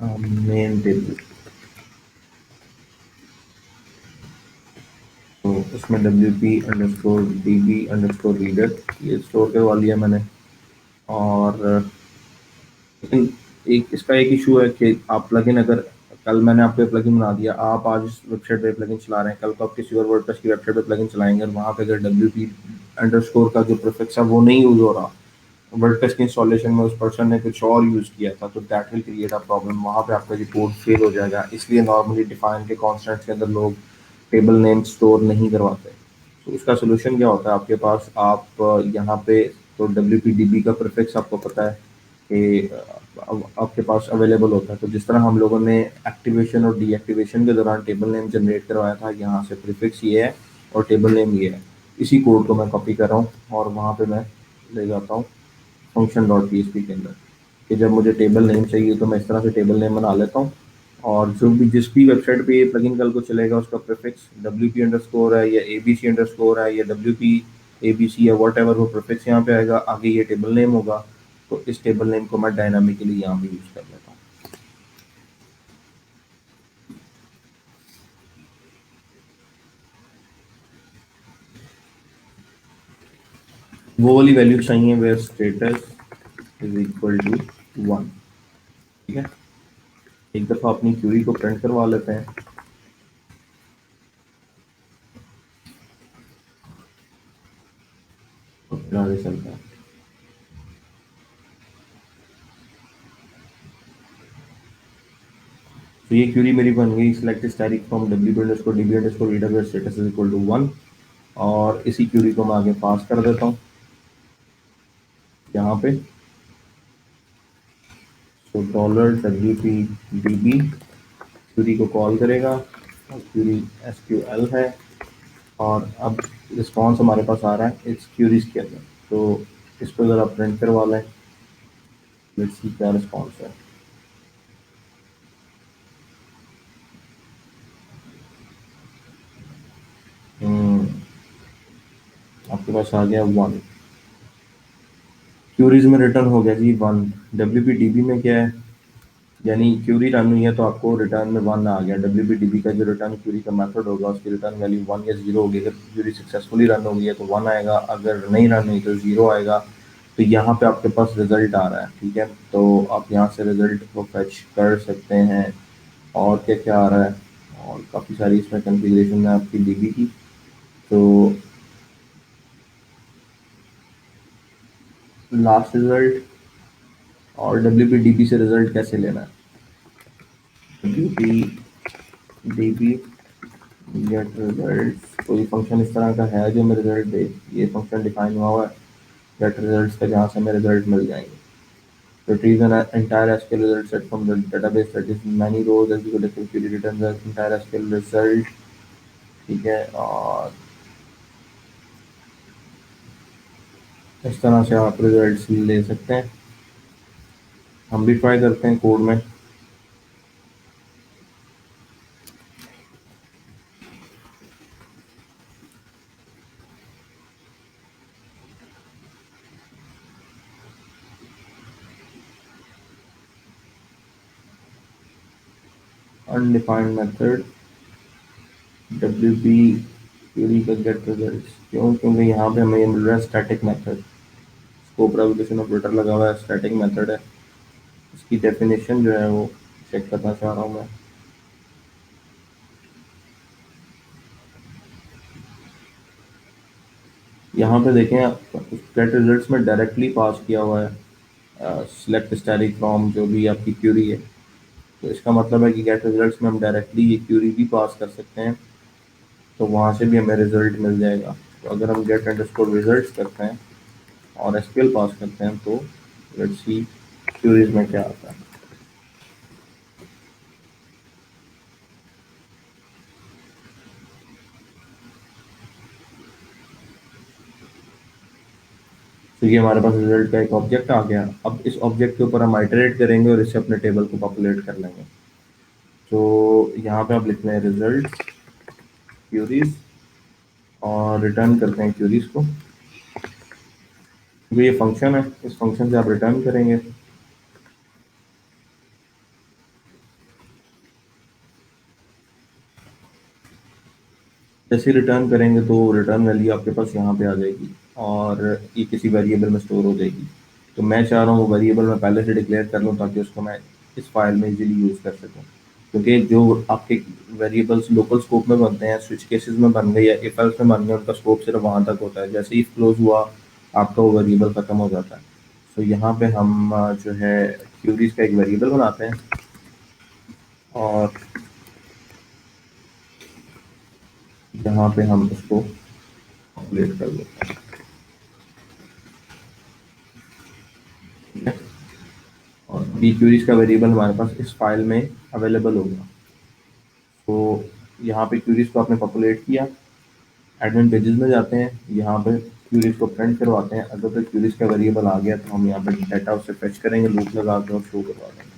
main table, तो उसमें W P underscore D B underscore reader ये स्टोर करवा लिया मैंने। और लेकिन एक इसका एक इशू है कि आप प्लगइन, अगर कल मैंने आपको प्लगइन बना दिया, आप आज इस वेबसाइट पे प्लगइन चला रहे हैं, कल को आप किसी और वर्डप्रेस की वेबसाइट पे प्लगइन चलाएंगे और वहाँ पे अगर डब्ल्यू पी अंडर स्कोर का जो प्रीफिक्स है वो नहीं यूज़ हो रहा, वर्डप्रेस के इंस्टॉलेशन में उस पर्सन ने कुछ और यूज़ किया था, तो that will create a problem, वहाँ पे आपका रिपोर्ट फेल हो जाएगा। इसलिए नॉर्मली डिफाइन के कॉन्स्टेंट्स के अंदर लोग टेबल नेम स्टोर नहीं करवाते। तो उसका सोल्यूशन क्या होता है आपके पास, आप यहाँ पे तो डब्ल्यू पी डी बी का प्रीफिक्स आपको पता है कि आपके पास अवेलेबल होता है। तो जिस तरह हम लोगों ने एक्टिवेशन और डीएक्टिवेशन के दौरान टेबल नेम जनरेट करवाया था, यहाँ से प्रीफिक्स ये है और टेबल नेम ये है। इसी कोड को मैं कॉपी कर रहा हूँ और वहाँ पे मैं ले जाता हूँ function dot P H P के अंदर, कि जब मुझे टेबल नेम चाहिए तो मैं इस तरह से टेबल नेम बना लेता हूँ। और जो भी जिस भी वेबसाइट पे ये प्लगइन कल को चलेगा उसका prefix W P underscore है या A B C underscore है या W P A B C या वट एवर, वो प्रीफिक्स यहाँ पे आएगा, आगे ये टेबल नेम होगा। तो इस टेबल नेम को मैं डायनामिकली यहाँ पे यूज़ कर लेता हूँ। वो वाली वैल्यू चाहिए where status is equal to 1, ठीक है। एक दफ़ा अपनी क्यूरी को प्रिंट करवा लेते हैं, और फिर आगे चलता है। तो ये क्यूरी मेरी बन गई, select static from W B underscore D B underscore reader where status is equal to 1, और इसी क्यूरी को मैं आगे पास कर देता हूँ यहाँ पे। तो dollar W P D B query को कॉल करेगा और क्यूरी एस क्यू एल है, और अब रिस्पॉन्स हमारे पास आ रहा है इट्स क्यूरीज के अंदर। तो इसको ज़रा प्रिंट करवा लें, लेट्स सी क्या रिस्पॉन्स है। हम्म, आपके पास आ गया 1, क्यूरीज में रिटर्न हो गया जी 1। डब्ल्यू पी डी बी में क्या है, यानी क्यूरी रन हुई है तो आपको रिटर्न में 1 आ गया। डब्ल्यू पी डी बी का जो रिटर्न क्यूरी का मेथड होगा उसकी रिटर्न वैल्यू 1 या 0 होगी। अगर क्यूरी सक्सेसफुली रन हो गई है तो 1 आएगा, अगर नहीं रन हुई तो 0 आएगा। तो यहाँ पे आपके पास रिजल्ट आ रहा है, ठीक है। तो आप यहाँ से रिजल्ट को फैच कर सकते हैं। और क्या क्या आ रहा है, और काफ़ी सारी इसमें कन्फिग्रेशन है आपकी डीबी की। तो लास्ट रिजल्ट और WPDB से रिजल्ट कैसे लेना है। WPDB गेट रिजल्ट कोई फंक्शन इस तरह का है जो हमें रिजल्ट दे, ये फंक्शन डिफाइन हुआ हुआ है गेट रिजल्ट्स का, जहाँ से हमें रिजल्ट मिल जाएंगे। Retrieve an entire SQL result set from the database that is many rows executable query returns the entire SQL result। ठीक है, और इस तरह से आप रिजल्ट्स ले सकते हैं। हम भी ट्राई करते हैं कोड में। अनडिफाइंड मेथड WP क्वेरी का गेट रिजल्ट्स, क्यों? क्योंकि यहाँ पे हमें ये मिल रहा है static method, scope revolution operator लगा हुआ है, स्टैटिक मेथड है। इसकी डेफिनेशन जो है वो चेक करना चाह रहा हूँ मैं। यहाँ पे देखें आप, गेट रिजल्ट्स में डायरेक्टली पास किया हुआ है सिलेक्ट स्टैटिक फ्रॉम जो भी आपकी क्यूरी है। तो इसका मतलब है कि गेट रिजल्ट्स में हम डायरेक्टली ये क्यूरी भी पास कर सकते हैं, तो वहाँ से भी हमें रिजल्ट मिल जाएगा। तो अगर हम गेट अंडरस्कोर रिजल्ट्स करते हैं और एसक्यूएल पास करते हैं तो लेट्स सी क्यूरीज में क्या आता है। तो ये हमारे पास रिजल्ट का एक ऑब्जेक्ट आ गया। अब इस ऑब्जेक्ट के ऊपर हम आइटरेट करेंगे और इससे अपने टेबल को पॉपुलेट कर लेंगे। तो यहाँ पे आप लिख रहे हैं रिजल्ट क्यूरीज और रिटर्न करते हैं क्यूरीज को, क्योंकि ये फंक्शन है, इस फंक्शन से आप रिटर्न करेंगे। जैसे रिटर्न करेंगे तो रिटर्न वैल्यू आपके पास यहाँ पे आ जाएगी और ये किसी वेरिएबल में स्टोर हो जाएगी। तो मैं चाह रहा हूँ वो वेरिएबल मैं पहले से डिक्लेयर कर लूँ ताकि उसको मैं इस फाइल में इजीली यूज़ कर सकूँ। क्योंकि जो आपके वेरिएबल्स लोकल स्कोप में बनते हैं, स्विच केसेस में बन गए या इफ एल्स में बन गए, उनका स्कोप सिर्फ वहाँ तक होता है। जैसे ही क्लोज हुआ आपका वो वेरिएबल ख़त्म हो जाता है। तो यहाँ पे हम जो है क्यूरीज का एक वेरिएबल बनाते हैं और यहाँ पे हम उसको अपडेट कर देते हैं। और बी क्यूरीज का वेरिएबल हमारे पास इस फाइल में अवेलेबल होगा। तो यहाँ पे क्यूरीज को आपने पॉपुलेट किया, एडमिन पेजेस में जाते हैं, यहाँ पे क्यूरीज को प्रिंट करवाते हैं। अगर तो क्यूरीज का वेरिएबल आ गया तो हम यहाँ पे डाटा उससे फेच करेंगे लूप लगा के और शो करवा देंगे।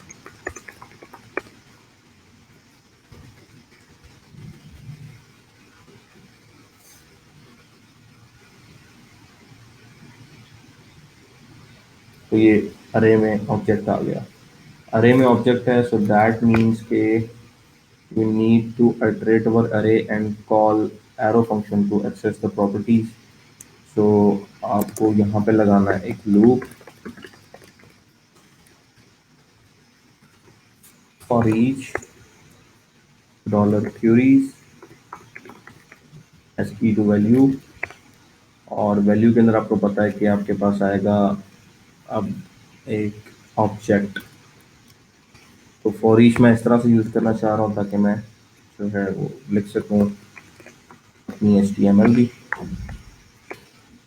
तो ये अरे में ऑब्जेक्ट आ गया। अरे में ऑब्जेक्ट है, सो दैट मीन्स के we need to iterate our array and call arrow function to access the properties। so आपको यहाँ पे लगाना है एक loop for each dollar queries as key to value, और वैल्यू के अंदर आपको पता है कि आपके पास आएगा अब एक ऑब्जेक्ट। तो फॉर ईच मैं इस तरह से यूज़ करना चाह रहा हूँ ताकि मैं जो है वो लिख सकूँ अपनी HTML भी।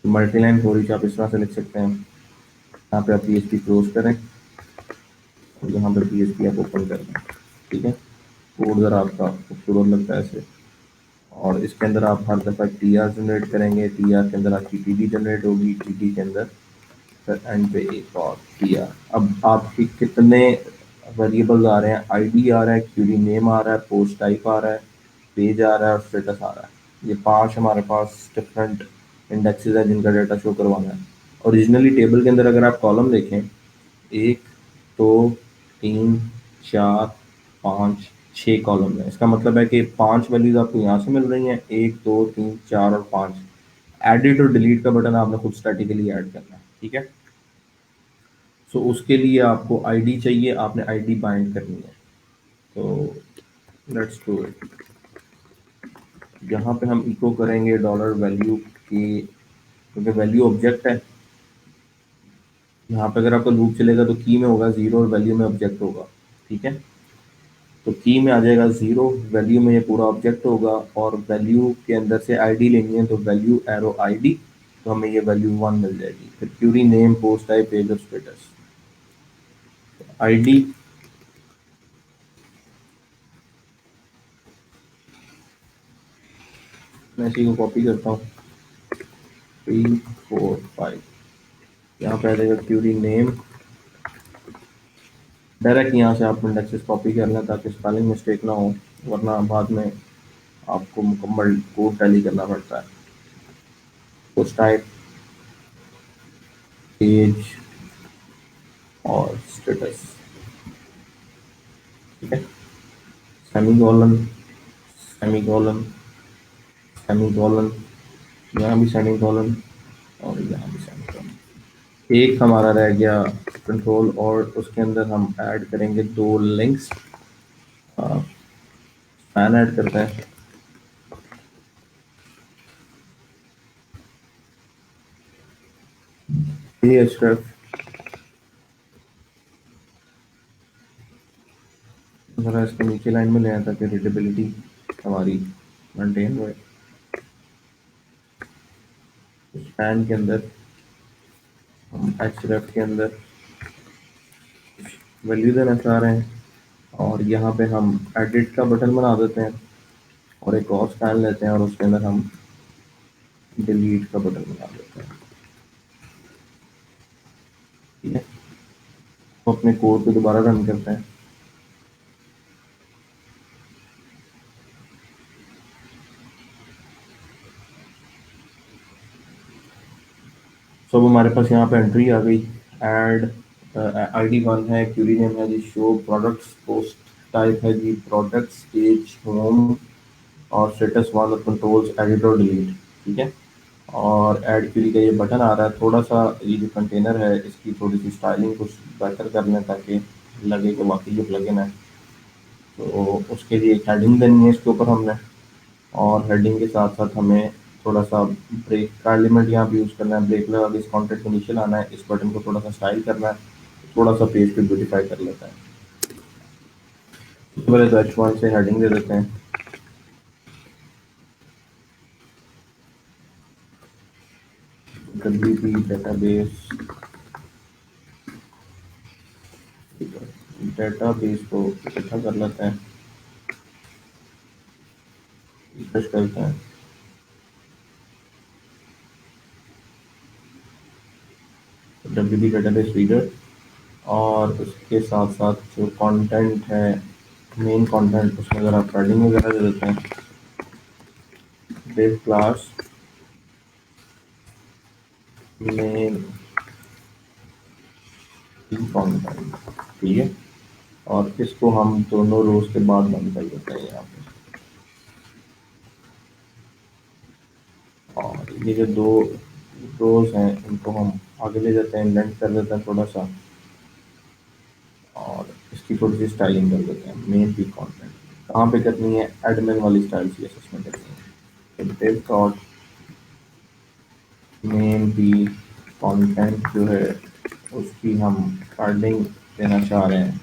मल्टीलाइन फॉर ईच आप इस तरह से लिख सकते हैं। यहाँ पे आप PHP क्लोज करें और यहाँ पर PHP आप ओपन कर दें। ठीक है, कोड ज़रा आपका खूबसूरत लगता है ऐसे। और इसके अंदर आप हर दफ़ा टी आर जनरेट करेंगे, टी आर के अंदर आपकी TD जनरेट होगी, TD के अंदर फिर एंड पे एक और टी आर। अब आपके कितने वेरिएबल्स आ रहे हैं, ID आ रहा है, क्यूरी नेम आ रहा है, पोस्ट टाइप आ रहा है, पेज आ रहा है और स्टेटस आ रहा है। ये 5 हमारे पास डिफरेंट इंडेक्सेस है जिनका डाटा शो करवाना है। ओरिजिनली टेबल के अंदर अगर आप कॉलम देखें, 1 2 3 4 5 6 कॉलम है। इसका मतलब है कि 5 वैल्यूज आपको यहाँ से मिल रही हैं, 1 2 3 4 और 5। एडिट और डिलीट का बटन आपने खुद स्टैटिकली ऐड करना है। ठीक है, सो उसके लिए आपको आईडी चाहिए, आपने आईडी बाइंड करनी है। तो लेट्स डू इट। यहाँ पे हम इको करेंगे डॉलर वैल्यू की, क्योंकि वैल्यू ऑब्जेक्ट है यहाँ पे अगर आपका लूप चलेगा तो की में होगा जीरो और वैल्यू में ऑब्जेक्ट होगा। ठीक है, तो की में आ जाएगा जीरो, वैल्यू में ये पूरा ऑब्जेक्ट होगा, और वैल्यू के अंदर से आईडी लेनी है, तो वैल्यू एरो आईडी, तो हमें ये वैल्यू वन मिल जाएगी। फिर query name, post type, page और स्टेटस। आईडी मैं इसी को कॉपी करता हूँ, 3 4 5। यहाँ पे आ जाएगा क्यूरी नेम। डायरेक्ट यहाँ से आप इंडेक्सेस कॉपी कर लें ताकि स्पेलिंग मिस्टेक ना हो, वरना बाद में आपको मुकम्मल कोड टैली करना पड़ता है। पोस्ट टाइप, पेज और स्टेटस। ठीक है, semi colon, semi colon, semi colon, यहाँ भी सेमी कॉलन और यहाँ भी सेमी कॉलन। एक हमारा रह गया कंट्रोल, और उसके अंदर हम ऐड करेंगे दो लिंक्स। फैन ऐड करते हैं। ये सिर्फ ज़रा इसको नीचे लाइन में ले आया ताकि रीडेबिलिटी हमारी मेंटेन रहे। फैन के अंदर हम एच रेफ के अंदर वैल्यू देना चाह रहे हैं, और यहाँ पे हम एडिट का बटन बना देते हैं, और एक और स्पैन लेते हैं और उसके अंदर हम डिलीट का बटन बना देते हैं। ठीक है, तो अपने कोड को दोबारा रन करते हैं। सो अब हमारे पास यहाँ पे एंट्री आ गई। ऐड आईडी वन है, क्यूरी नेम है जी शो प्रोडक्ट्स, पोस्ट टाइप है जी प्रोडक्ट्स, पेज होम, और स्टेटस वन और कंट्रोल्स एडिट और डिलीट। ठीक है, और ऐड क्यूरी का ये बटन आ रहा है। थोड़ा सा ये जो कंटेनर है इसकी थोड़ी सी स्टाइलिंग कुछ बेहतर कर लें ताकि लगे कि वाकई जो प्लगइन है। तो उसके लिए एक हेडिंग देनी है इसके ऊपर हमने, और हेडिंग के साथ साथ हमें थोड़ा सा ब्रेक का एलिमेंट यहाँ पे यूज़ करना है। ब्रेक लगा के इस कॉन्टेंट को नीचे लाना है, इस बटन को थोड़ा सा स्टाइल करना है, थोड़ा सा पेज को ब्यूटीफाई कर लेता है। सबसे पहले तो H1 से हेडिंग दे देते हैं, WP डेटाबेस। डेटाबेस को इकट्ठा कर लेते हैं, रिफ्रेश करते हैं। WP डेटाबेस रीडर, और उसके साथ साथ जो कंटेंट है, मेन कंटेंट, उसमें अगर आप हेडिंग वगैरह दे देते हैं, डिव क्लास मेन कंटेंट। ठीक है, और इसको हम दोनों रोज के बाद बंद कर देते हैं यहाँ पे। और ये जो दो रोज हैं इनको हम आगे ले जाते हैं, इंडेंट कर देते हैं थोड़ा सा, और इसकी थोड़ी सी स्टाइलिंग कर देते हैं। मेन पी कंटेंट कहाँ पे करनी है, एडमिन वाली स्टाइल CSS में करनी है। Div dot main P content जो है उसकी हम हेडिंग देना चाह रहे हैं।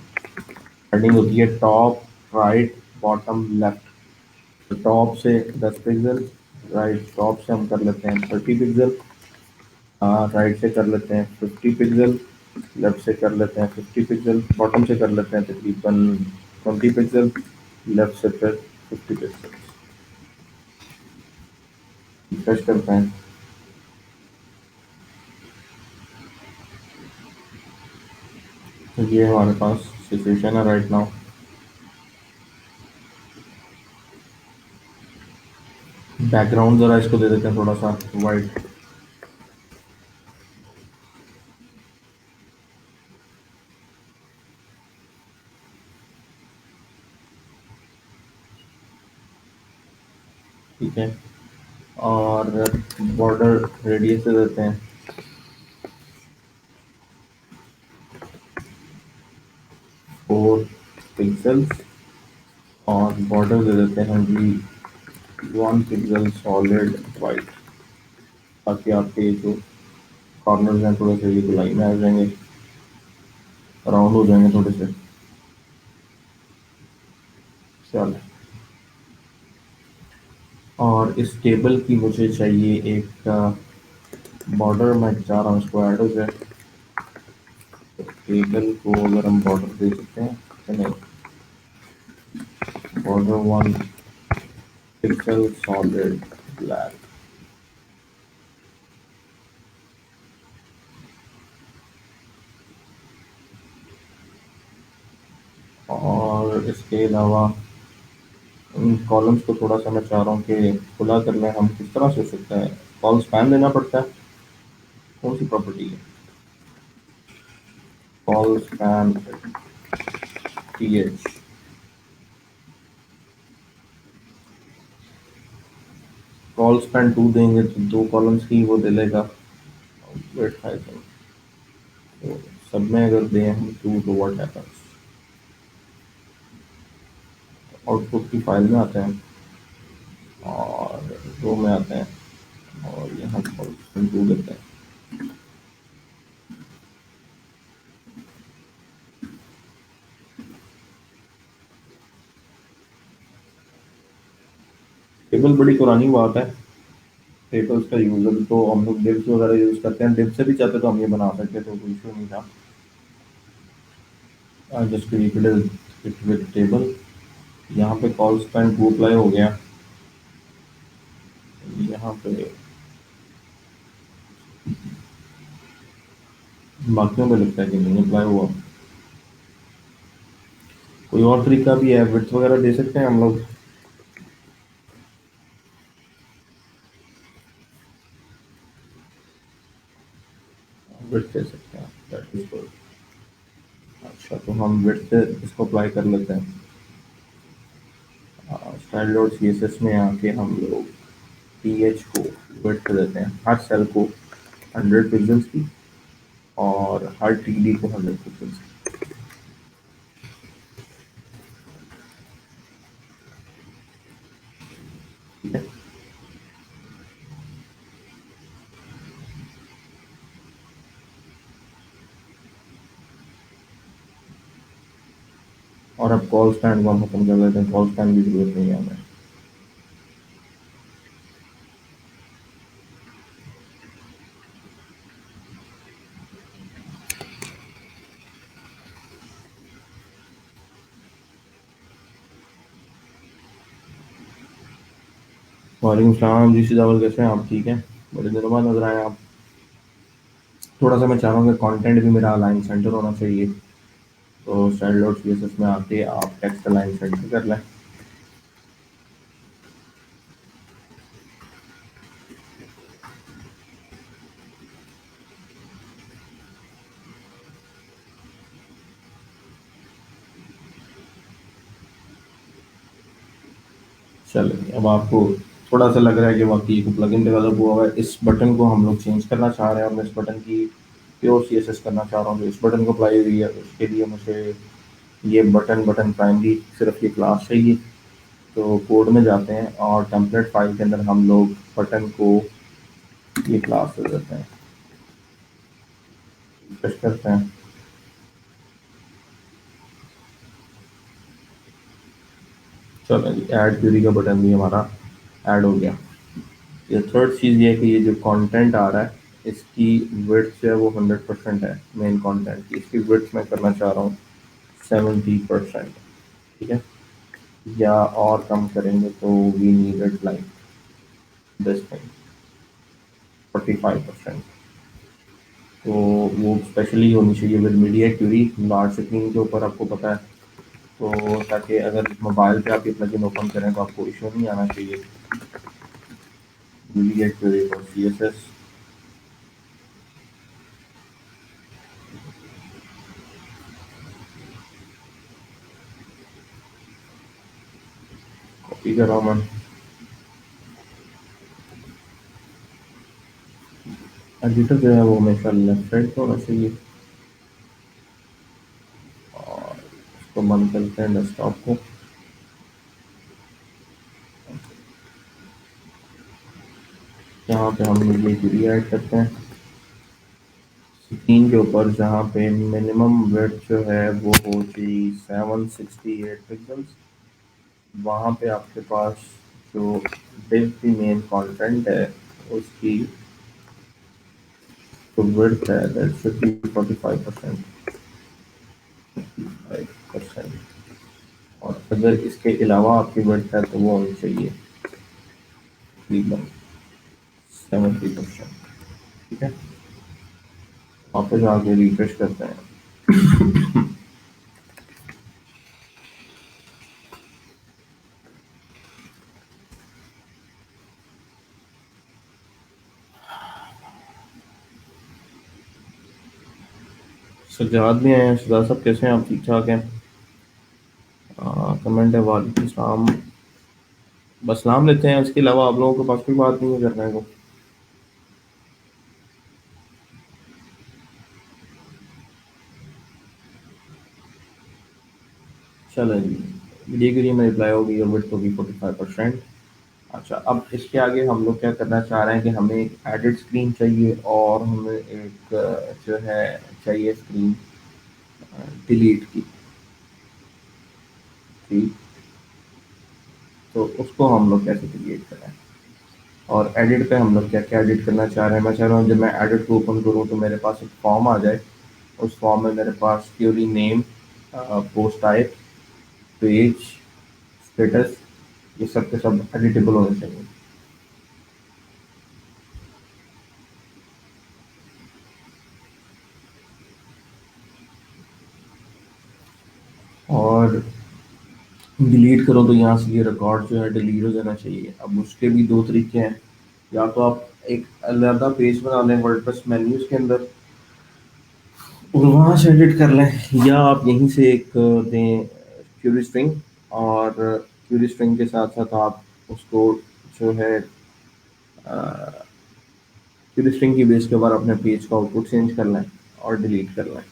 हेडिंग होती है टॉप, राइट, बॉटम, लेफ्ट। तो टॉप से 10 पिक्सल, राइट टॉप से हम कर लेते हैं 30 पिक्सल, राइट से कर लेते हैं 50 पिक्सल, लेफ्ट से कर लेते हैं 50 पिक्सल, बॉटम से कर लेते हैं तकरीबन 20 पिक्सल, लेफ्ट से फिर 50 पिक्सल। रिफ्रेश करते हैं, तो ये हमारे पास सिचुएशन है राइट नाउ। बैकग्राउंड ज़रा इसको दे देते हैं थोड़ा सा वाइट। ठीक है, और बॉर्डर रेडियस दे देते हैं 4 पिक्सल्स, और बॉर्डर दे देते हैं जी 1 पिक्सल सॉलिड वाइट, ताकि आपके जो कॉर्नर्स हैं थोड़े से ये गोलाई में आ जाएंगे, राउंड हो जाएंगे थोड़े से। चल, और इस टेबल की मुझे चाहिए एक बॉर्डर, मैं चाह रहा हूँ इसको ऐड हो जाए। तो टेबल को अगर हम बॉर्डर दे सकते हैं तो नहीं, बॉर्डर 1 पिक्सल सॉलिड ब्लैक। और इसके अलावा इन कॉलम्स को थोड़ा सा मैं चाह रहा हूँ कि खुला कर लें। हम किस तरह से हो सकता है, कॉल स्पैन देना पड़ता है, कौन सी प्रॉपर्टी है, call span T H. Call span 2 देंगे तो 2 कॉलम्स की वो दे लेगा वेट हाइफन। तो सब में अगर दें हम 2 तो व्हाट हैपन्स, आउटपुट की फाइल में आते हैं और रो में आते हैं और यहाँ कॉल स्पैन 2 देते हैं। टेबल बड़ी पुरानी बात है, टेबल्स का यूजर तो हम लोग डिव्स वगैरह यूज करते हैं, डिव से भी चाहते तो हम ये बना सकते तो कोई इशू नहीं था। Just created it with table. यहाँ पे कॉल स्पैन 2 अप्लाई हो गया, यहाँ पे बाकियों में लगता है कि नहीं अप्लाई हुआ। कोई और तरीका भी है, विड्थ वगैरह दे सकते हैं हम लोग। विड्थ दे सकते हैं, दैट इज गुड। अच्छा, तो हम विड्थ इसको अप्लाई कर लेते हैं। Style dot C S S में आके हम लोग टी एच को विड्थ देते हैं, हर सेल को 100 पिक्सल्स की और हर टी डी को 100 पिक्सल्स की। ठीक है। और अब कॉल स्टैंड को हम खत्म कर लेते हैं, कॉल स्टैंड की जरूरत नहीं है हमें। वालेकुम सलाम जी सिजावल, कैसे हैं आप? ठीक हैं, बड़े दिनों बाद नजर आए आप। थोड़ा सा मैं चाह रहा हूँ कि कंटेंट भी मेरा अलाइन सेंटर होना चाहिए, तो style dot C S S में आके आप टेक्स्ट अलाइन सेंटर कर लें। चलिए, अब आपको थोड़ा सा लग रहा है कि वाकई को प्लगइन डेवलप हुआ है। इस बटन को हम लोग चेंज करना चाह रहे हैं और मैं इस बटन की प्योर सी एस एस करना चाह रहा हूँ, तो इस बटन को अप्लाई हुई है। उसके लिए मुझे ये बटन बटन प्राइमरी सिर्फ ये क्लास चाहिए। तो कोड में जाते हैं और टेम्पलेट फाइल के अंदर हम लोग बटन को ये क्लास दे देते हैं, पेस्ट करते हैं। चलो जी, ऐड क्वेरी का बटन भी हमारा ऐड हो गया। ये थर्ड चीज़ ये है कि ये जो कंटेंट आ रहा है इसकी विड्थ जो है वो 100% है, मेन कंटेंट की। इसकी विड्थ मैं करना चाह रहा हूँ 70%। ठीक है, या और कम करेंगे तो we need it like this thing 45%। तो वो स्पेशली होनी चाहिए with media query large screen के ऊपर, आपको पता है। तो ताकि अगर मोबाइल पे आप ये प्लगइन ओपन करें तो आपको इशू नहीं आना चाहिए। मीडिया क्यूरी और सी एस एस कॉपी कर रहा हूँ मैं। एडिटर जो है वो हमेशा लेफ्ट साइड पे होना चाहिए। और इसको बंद करते हैं डेस्कटॉप को। यहाँ पे हम मीडिया क्यूरी ऐड करते हैं। के ऊपर जहाँ पे मिनिमम विड्थ जो है वो होगी 768 पिक्सल्स, वहाँ पे आपके पास जो डिव की मेन कंटेंट है उसकी जो विड्थ है दैट शुड बी 45%। और अगर इसके अलावा आपकी विड्थ है तो वो होनी चाहिए तकरीबन 70%। ठीक है, वापस आगे रिफ्रेश करते हैं। सजाद भी आए हैं। सजाद साहब कैसे हैं आप? ठीक ठाक हैं? कमेंट है वालेकुम सलाम। बस नाम लेते हैं, इसके अलावा आप लोगों के पास कोई बात नहीं है करने को। चलें जी, वीडियो के लिए मैं रिप्लाई होगी और विड्थ होगी 45%। अच्छा, अब इसके आगे हम लोग क्या करना चाह रहे हैं कि हमें एक एडिट स्क्रीन चाहिए और हमें एक जो है चाहिए स्क्रीन डिलीट की। ठीक, तो उसको हम लोग कैसे क्रिएट करें और एडिट पे हम लोग क्या क्या एडिट करना चाह रहे हैं। मैं चाह रहा हूँ जब मैं एडिट को ओपन करूँ तो मेरे पास एक फॉर्म आ जाए। उस फॉर्म में मेरे पास query name, post type, page, status, ये सब के सब एडिटेबल होने चाहिए। और डिलीट करो तो यहाँ से ये रिकॉर्ड जो है डिलीट हो जाना चाहिए। अब उसके भी दो तरीके हैं। या तो आप एक अलग पेज बना लें वर्डप्रेस मेन्यूज के अंदर और वहाँ से एडिट कर लें, या आप यहीं से एक दें क्यूरी स्ट्रिंग, और क्यूरी स्ट्रिंग के साथ साथ आप उसको जो है क्यूरी स्ट्रिंग की बेस के ऊपर अपने पेज का आउटपुट चेंज कर लें और डिलीट कर लें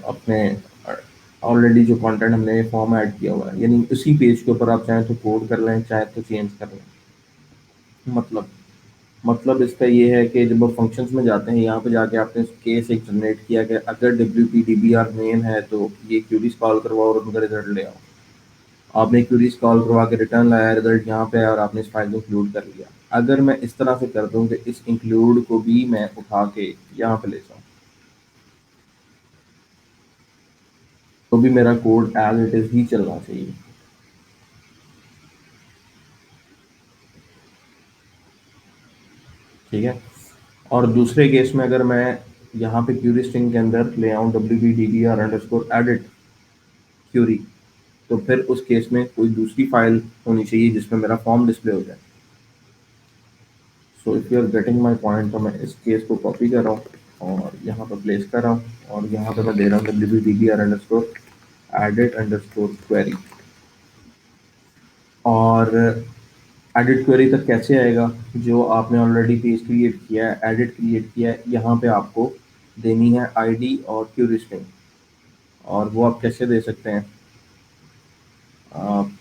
अपने ऑलरेडी जो कंटेंट हमने फॉर्म ऐड किया हुआ है। यानी उसी पेज के ऊपर आप चाहें तो कोड कर लें, चाहे तो चेंज कर लें। मतलब मतलब इसका ये है कि जब आप फंक्शंस में जाते हैं, यहाँ पे जाके आपने केस एक जनरेट किया कि अगर W P D B R main है तो ये क्यूरीज कॉल करवाओ और उनका रिजल्ट ले आओ। आपने क्यूरीज कॉल करवा के रिटर्न लाया, रिजल्ट यहाँ पे आया और आपने इस फाइल को इंक्लूड कर लिया। अगर मैं इस तरह से कर दूँ कि इस इंक्लूड को भी मैं उठा के यहाँ पे ले जाऊँ, तो भी मेरा कोड एज इट इज़ ही चलना चाहिए। ठीक है, और दूसरे केस में अगर मैं यहाँ पे क्यूरी स्ट्रिंग के अंदर ले आऊँ W B D B R underscore edit query, तो फिर उस केस में कोई दूसरी फाइल होनी चाहिए जिसमें मेरा फॉर्म डिस्प्ले हो जाए। So if you are getting my point, तो मैं इस केस को कॉपी कर रहा हूँ और यहाँ पर प्लेस कर रहा हूँ और यहाँ पे मैं दे रहा हूँ W B D B R underscore edit underscore query. और एडिट क्वेरी तक कैसे आएगा? जो आपने ऑलरेडी पेज क्रिएट किया है, एडिट क्रिएट किया है, यहाँ पे आपको देनी है आईडी और क्यूरी स्ट्रिंग। और वो आप कैसे दे सकते हैं? आप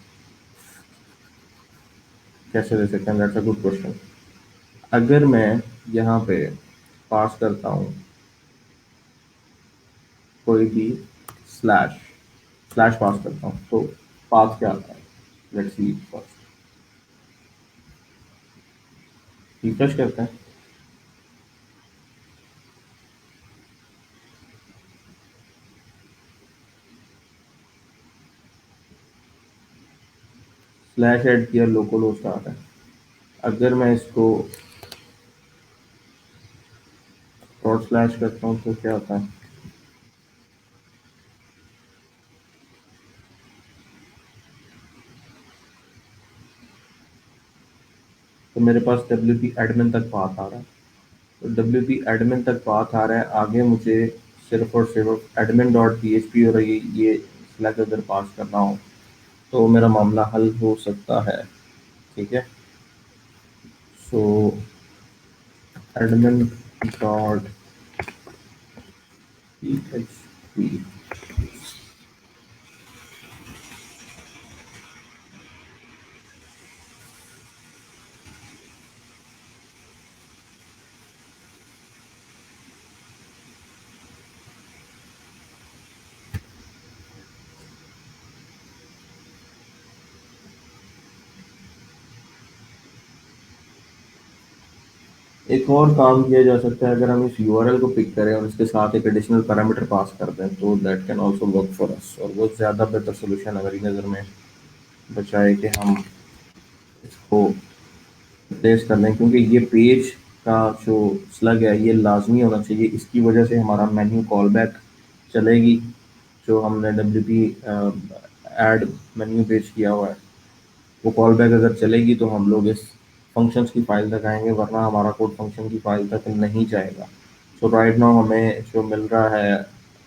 कैसे दे सकते हैं? That's a good question. अगर मैं यहाँ पे पास करता हूँ कोई भी स्लैश स्लैश पास करता हूँ तो पाथ क्या आता है? लेट्स सी फर्स्ट, रिफ्रेश करते हैं। स्लैश ऐड किया, लोकल होस्ट आ रहा है। अगर मैं इसको डॉट स्लैश करता हूँ तो क्या होता है? तो मेरे पास डब्ल्यू पी एडमिन तक पाथ आ रहा है। तो डब्ल्यू पी एडमिन तक पाथ आ रहा है, आगे मुझे सिर्फ और सिर्फ admin dot P H P और ये स्लैश अगर पास करना हो तो मेरा मामला हल हो सकता है। ठीक है, so admin dot P H P. एक और काम किया जा सकता है, अगर हम इस यूआरएल को पिक करें और इसके साथ एक एडिशनल पैरामीटर पास कर दें तो that can also work for us, और वो ज़्यादा बेहतर सोल्यूशन हमारी नज़र में बचाए कि हम इसको रिप्लेस कर लें, क्योंकि ये पेज का जो स्लग है ये लाजमी होना चाहिए। इसकी वजह से हमारा मेन्यू कॉल बैक चलेगी, जो हमने W P add menu page किया हुआ है, वो कॉल बैक अगर चलेगी तो हम लोग इस फंक्शंस की फाइल तक आएंगे, वरना हमारा कोड फंक्शन की फाइल तक नहीं जाएगा। सो राइट नाउ हमें जो मिल रहा है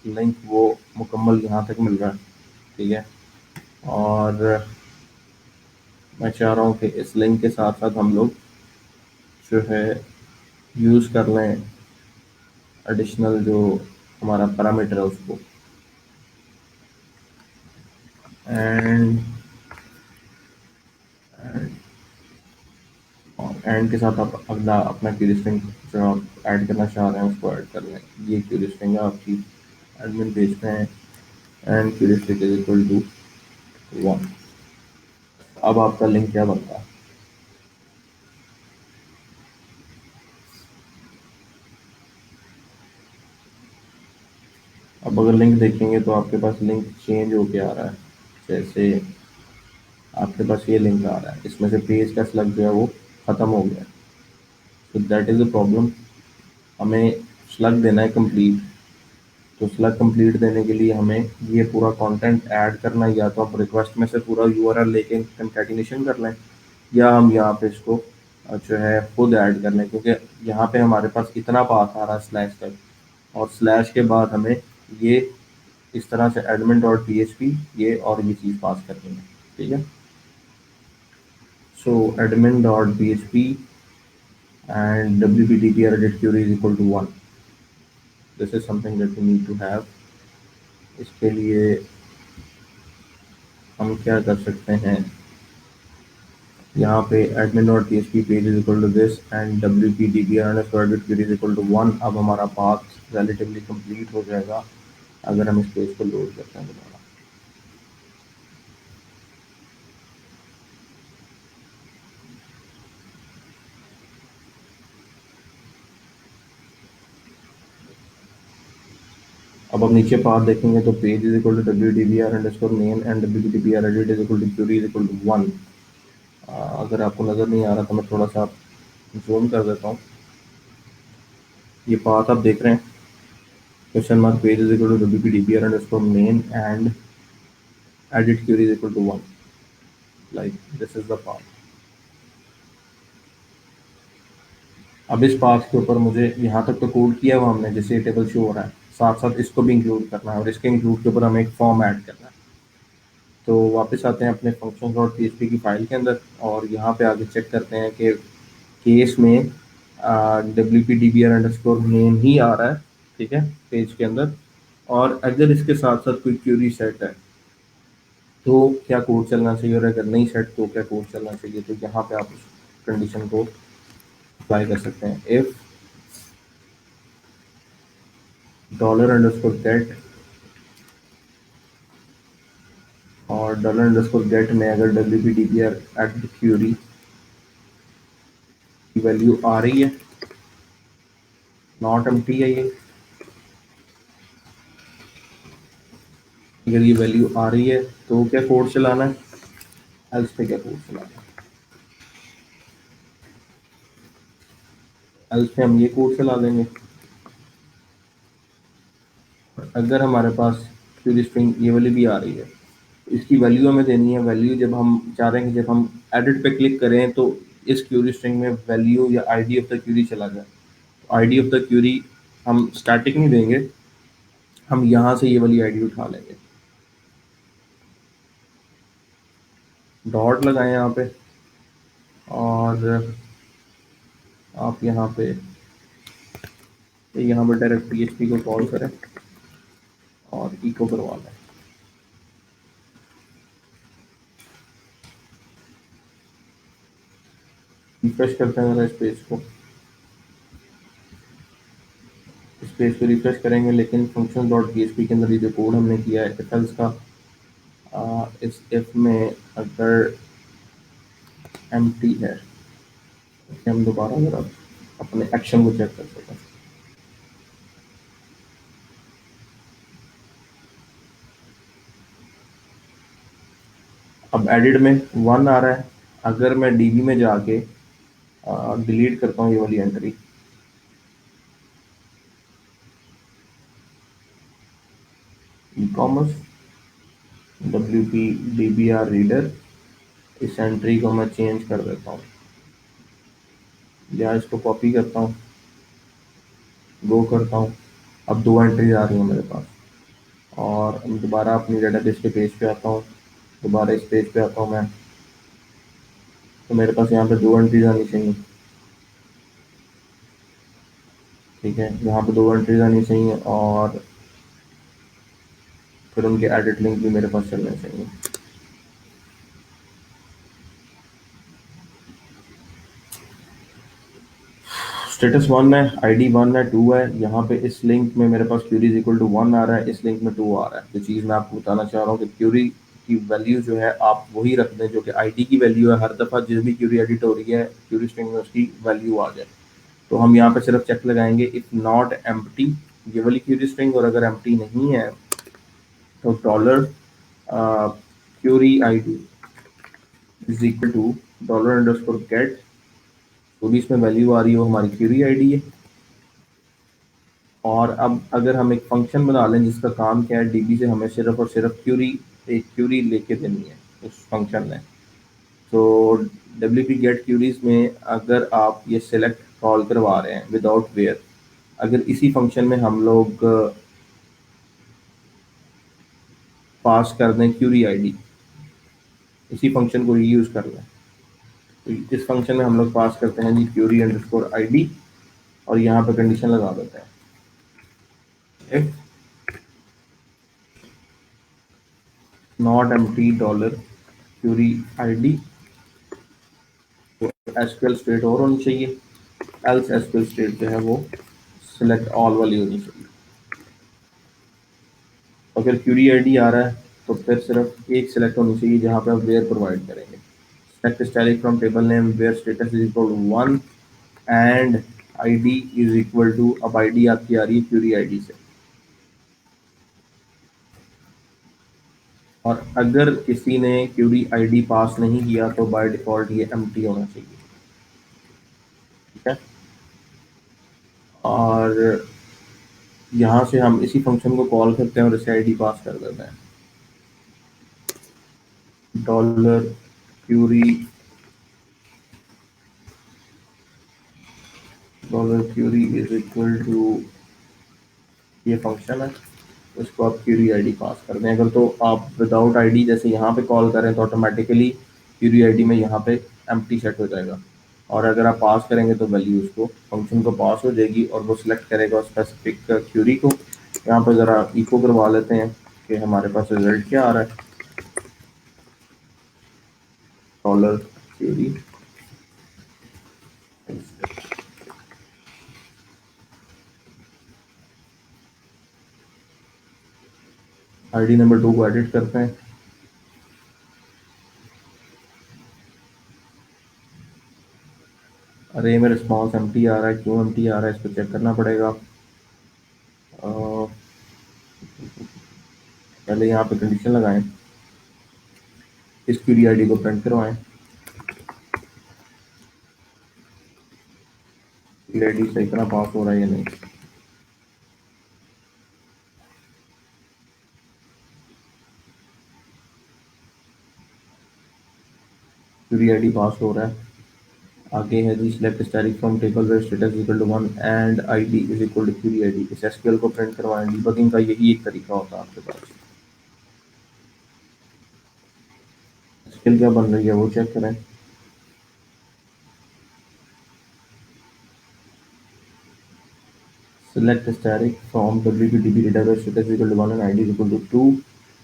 लिंक वो मुकम्मल यहाँ तक मिल रहा है, ठीक है। और मैं चाह रहा हूँ कि इस लिंक के साथ साथ हम लोग जो है यूज़ कर लें एडिशनल जो हमारा पैरामीटर है उसको, एंड एंड के साथ आप अगला अपना क्यूरी स्ट्रिंग जो आप ऐड करना चाह रहे हैं उसको ऐड कर लें। ये क्यूरी स्ट्रिंग है आपकी, एडमिन पेज पे है, and query string is equal to 1। अब आपका लिंक क्या बनता है? अब अगर लिंक देखेंगे तो आपके पास लिंक चेंज होके आ रहा है। जैसे आपके पास ये लिंक आ रहा है, इसमें से पेज का स्लग जो है वो ख़त्म हो गया। तो दैट इज़ अ प्रॉब्लम। हमें स्लग देना है कंप्लीट, तो स्लग कंप्लीट देने के लिए हमें ये पूरा कंटेंट ऐड करना है, या तो आप रिक्वेस्ट में से पूरा यूआरएल लेके कंकैटिनेशन कर लें, या हम यहाँ पे इसको जो है खुद ऐड कर लें, क्योंकि यहाँ पे हमारे पास इतना पास आ रहा है स्लैश तक, और स्लैश के बाद हमें ये इस तरह से admin dot P H P ये और ये चीज़ पास करनी है, ठीक है। So admin dot P H P and W P T P edit query is equal to 1। This is something that we need to have. इसके लिए हम क्या कर सकते हैं, यहाँ पे admin dot P H P page is equal to this and W P D B R and query is equal to 1। अब हमारा पाथ रिलेटिवली कंप्लीट हो जाएगा अगर हम इस पेज को लोड करते हैं दोबारा। अब हम नीचे पाथ देखेंगे तो page is equal to W D B R underscore name and W D B R edit is equal to query is equal to 1। अगर आपको नज़र नहीं आ रहा तो मैं थोड़ा सा जूम कर देता हूँ। ये पाथ आप देख रहे हैं, question mark page is equal to W P D B R underscore name and edit query is equal to 1। Like this is the path. अब इस पाथ के ऊपर मुझे यहाँ तक तो कोड किया हुआ हमने, जैसे टेबल शो हो रहा है, साथ साथ इसको भी इंक्लूड करना है, और इसके इंक्लूड के ऊपर हमें एक फॉर्म ऐड करना है। तो वापस आते हैं अपने function dot P H P की फाइल के अंदर, और यहाँ पे आगे चेक करते हैं कि केस में W P D B R underscore name ही आ रहा है, ठीक है, पेज के अंदर। और अगर इसके साथ साथ कोई क्यूरी सेट है तो क्या कोड चलना चाहिए, और अगर नहीं सेट तो क्या कोड चलना चाहिए। तो यहाँ पे आप उस कंडीशन को अप्लाई कर सकते हैं। इफ डॉलर अंडरस्कोर गेट, और डॉलर अंडरस्कोर गेट में अगर W P D B R at the query की वैल्यू आ रही है, नॉट एम्प्टी है ये, अगर ये वैल्यू आ रही है तो क्या कोड चलाना है, एल्स पे क्या कोड चलाना है। एल्स पे हम ये कोड चला देंगे। अगर हमारे पास क्यूरी स्ट्रिंग ये वाली भी आ रही है, इसकी वैल्यू हमें देनी है। वैल्यू जब हम चाह रहे हैं कि जब हम एडिट पे क्लिक करें तो इस क्यूरी स्ट्रिंग में वैल्यू या आईडी ऑफ द क्यूरी चला जाए। आईडी ऑफ द क्यूरी हम स्टैटिक नहीं देंगे, हम यहाँ से ये वाली आईडी उठा लेंगे। डॉट लगाएं यहाँ पे, और आप यहाँ पे डायरेक्ट पीएचपी को कॉल करें और इको करवा लें। रिफ्रेश करते हैं जरा इस पेज को, इस पेज को रिफ्रेश करेंगे, लेकिन फंक्शन डॉट पी के अंदर ये जो कोड हमने किया है इफ एल्स का, इस इफ में अगर एम्प्टी है, हम दोबारा जरा अपने एक्शन को चेक कर सकें। अब एडिट में 1 आ रहा है। अगर मैं डीबी में जाके डिलीट करता हूँ ये वाली entry, E commerce W P D B R reader, इस एंट्री को मैं चेंज कर देता हूँ या इसको कॉपी करता हूँ, गो करता हूँ। अब 2 एंट्रीज आ रही हैं मेरे पास। और दोबारा अपनी डेटाबेस के पेज पे आता हूँ, दोबारा इस पेज पे आता हूँ मैं, तो मेरे पास यहाँ पे 2 एंट्रीज आनी चाहिए। ठीक है, यहाँ पे 2 एंट्रीज आनी चाहिए और फिर उनके एडिट लिंक भी मेरे पास चलने चाहिए। स्टेटस 1 है, आईडी 1 है, 2 है। यहाँ पे इस लिंक में मेरे पास क्यूरीज इक्वल टू 1 आ रहा है, इस लिंक में 2 आ रहा है। तो चीज़ मैं आपको बताना चाह रहा हूँ कि क्यूरी की वैल्यू जो है आप वही रख दें जो कि आईडी की वैल्यू है। हर दफ़ा जिस भी क्यूरी एडिट हो रही है क्यूरी स्ट्रिंग में उसकी वैल्यू आ जाए। तो हम यहाँ पे सिर्फ चेक लगाएंगे इफ नॉट एम्प्टी, ये वाली क्यूरी स्ट्रिंग, और अगर एम्प्टी नहीं है तो dollar query ID is equal to dollar underscore get, जो भी इसमें वैल्यू आ रही है वो हमारी क्यूरी आईडी है। और अब अगर हम एक फंक्शन बना लें जिसका काम क्या है, डीबी से हमें सिर्फ और सिर्फ क्यूरी, एक क्यूरी लेके देनी है उस फंक्शन में। तो डब्ल्यू पी गेट क्यूरीज में अगर आप ये सिलेक्ट कॉल करवा रहे हैं विदाउट वेयर, अगर इसी फंक्शन में हम लोग पास कर दें क्यूरी आईडी, इसी फंक्शन को रीयूज कर लें, तो इस फंक्शन में हम लोग पास करते हैं जी क्यूरी अंडरस्कोर आईडी, और यहाँ पे कंडीशन लगा देते हैं if not empty dollar query ID, तो एसक्यूएल स्टेट और होनी चाहिए, एल्स एसक्यूएल स्टेट जो है वो सिलेक्ट ऑल वाली होनी चाहिए। अगर क्यूरी आईडी आ रहा है तो फिर सिर्फ एक सिलेक्ट होनी चाहिए जहाँ पे आप वेयर प्रोवाइड करेंगे। Select stylish from table name where status is equal to 1 and ID is equal to, अब आईडी आपकी आ रही है क्यूरी आईडी से, और अगर किसी ने क्यूरी आईडी पास नहीं किया तो बाय डिफॉल्ट ये एम्प्टी होना चाहिए। ठीक है, और यहाँ से हम इसी फंक्शन को कॉल करते हैं और इसे आईडी पास कर देते हैं, dollar query, dollar query is equal to, ये फंक्शन है, उसको आप क्यूरी आईडी पास कर दें। अगर तो आप विदाउट आईडी जैसे यहाँ पे कॉल करें तो ऑटोमेटिकली क्यूरी आईडी में यहाँ पे एम्प्टी सेट हो जाएगा, और अगर आप पास करेंगे तो वैल्यू उसको फंक्शन को पास हो जाएगी और वो सिलेक्ट करेगा स्पेसिफिक क्यूरी को। यहाँ पे ज़रा इको करवा लेते हैं कि हमारे पास रिजल्ट क्या आ रहा है, डॉलर क्यूरी आईडी नंबर 2 को एडिट करते हैं। अरे में रिस्पॉन्स एम्प्टी आ रहा है, क्यों एम्प्टी आ रहा है इसको चेक करना पड़ेगा। पहले यहाँ पे कंडीशन लगाएं, इस क्यूरी आईडी को प्रिंट करवाएं, क्यूरी आईडी सही तरह पास हो रहा है या नहीं। क्यूरी आईडी पास हो रहा है। आगे है जी select static from table where status equal to 1 and ID is equal to query ID, इस एसक्यूएल को प्रिंट करवाएं। डिबगिंग का यही एक तरीका होता है आपके पास। एसक्यूएल क्या बन रही है वो चेक करें। Select static from WPDB database status equal to 1 and ID is equal to 2।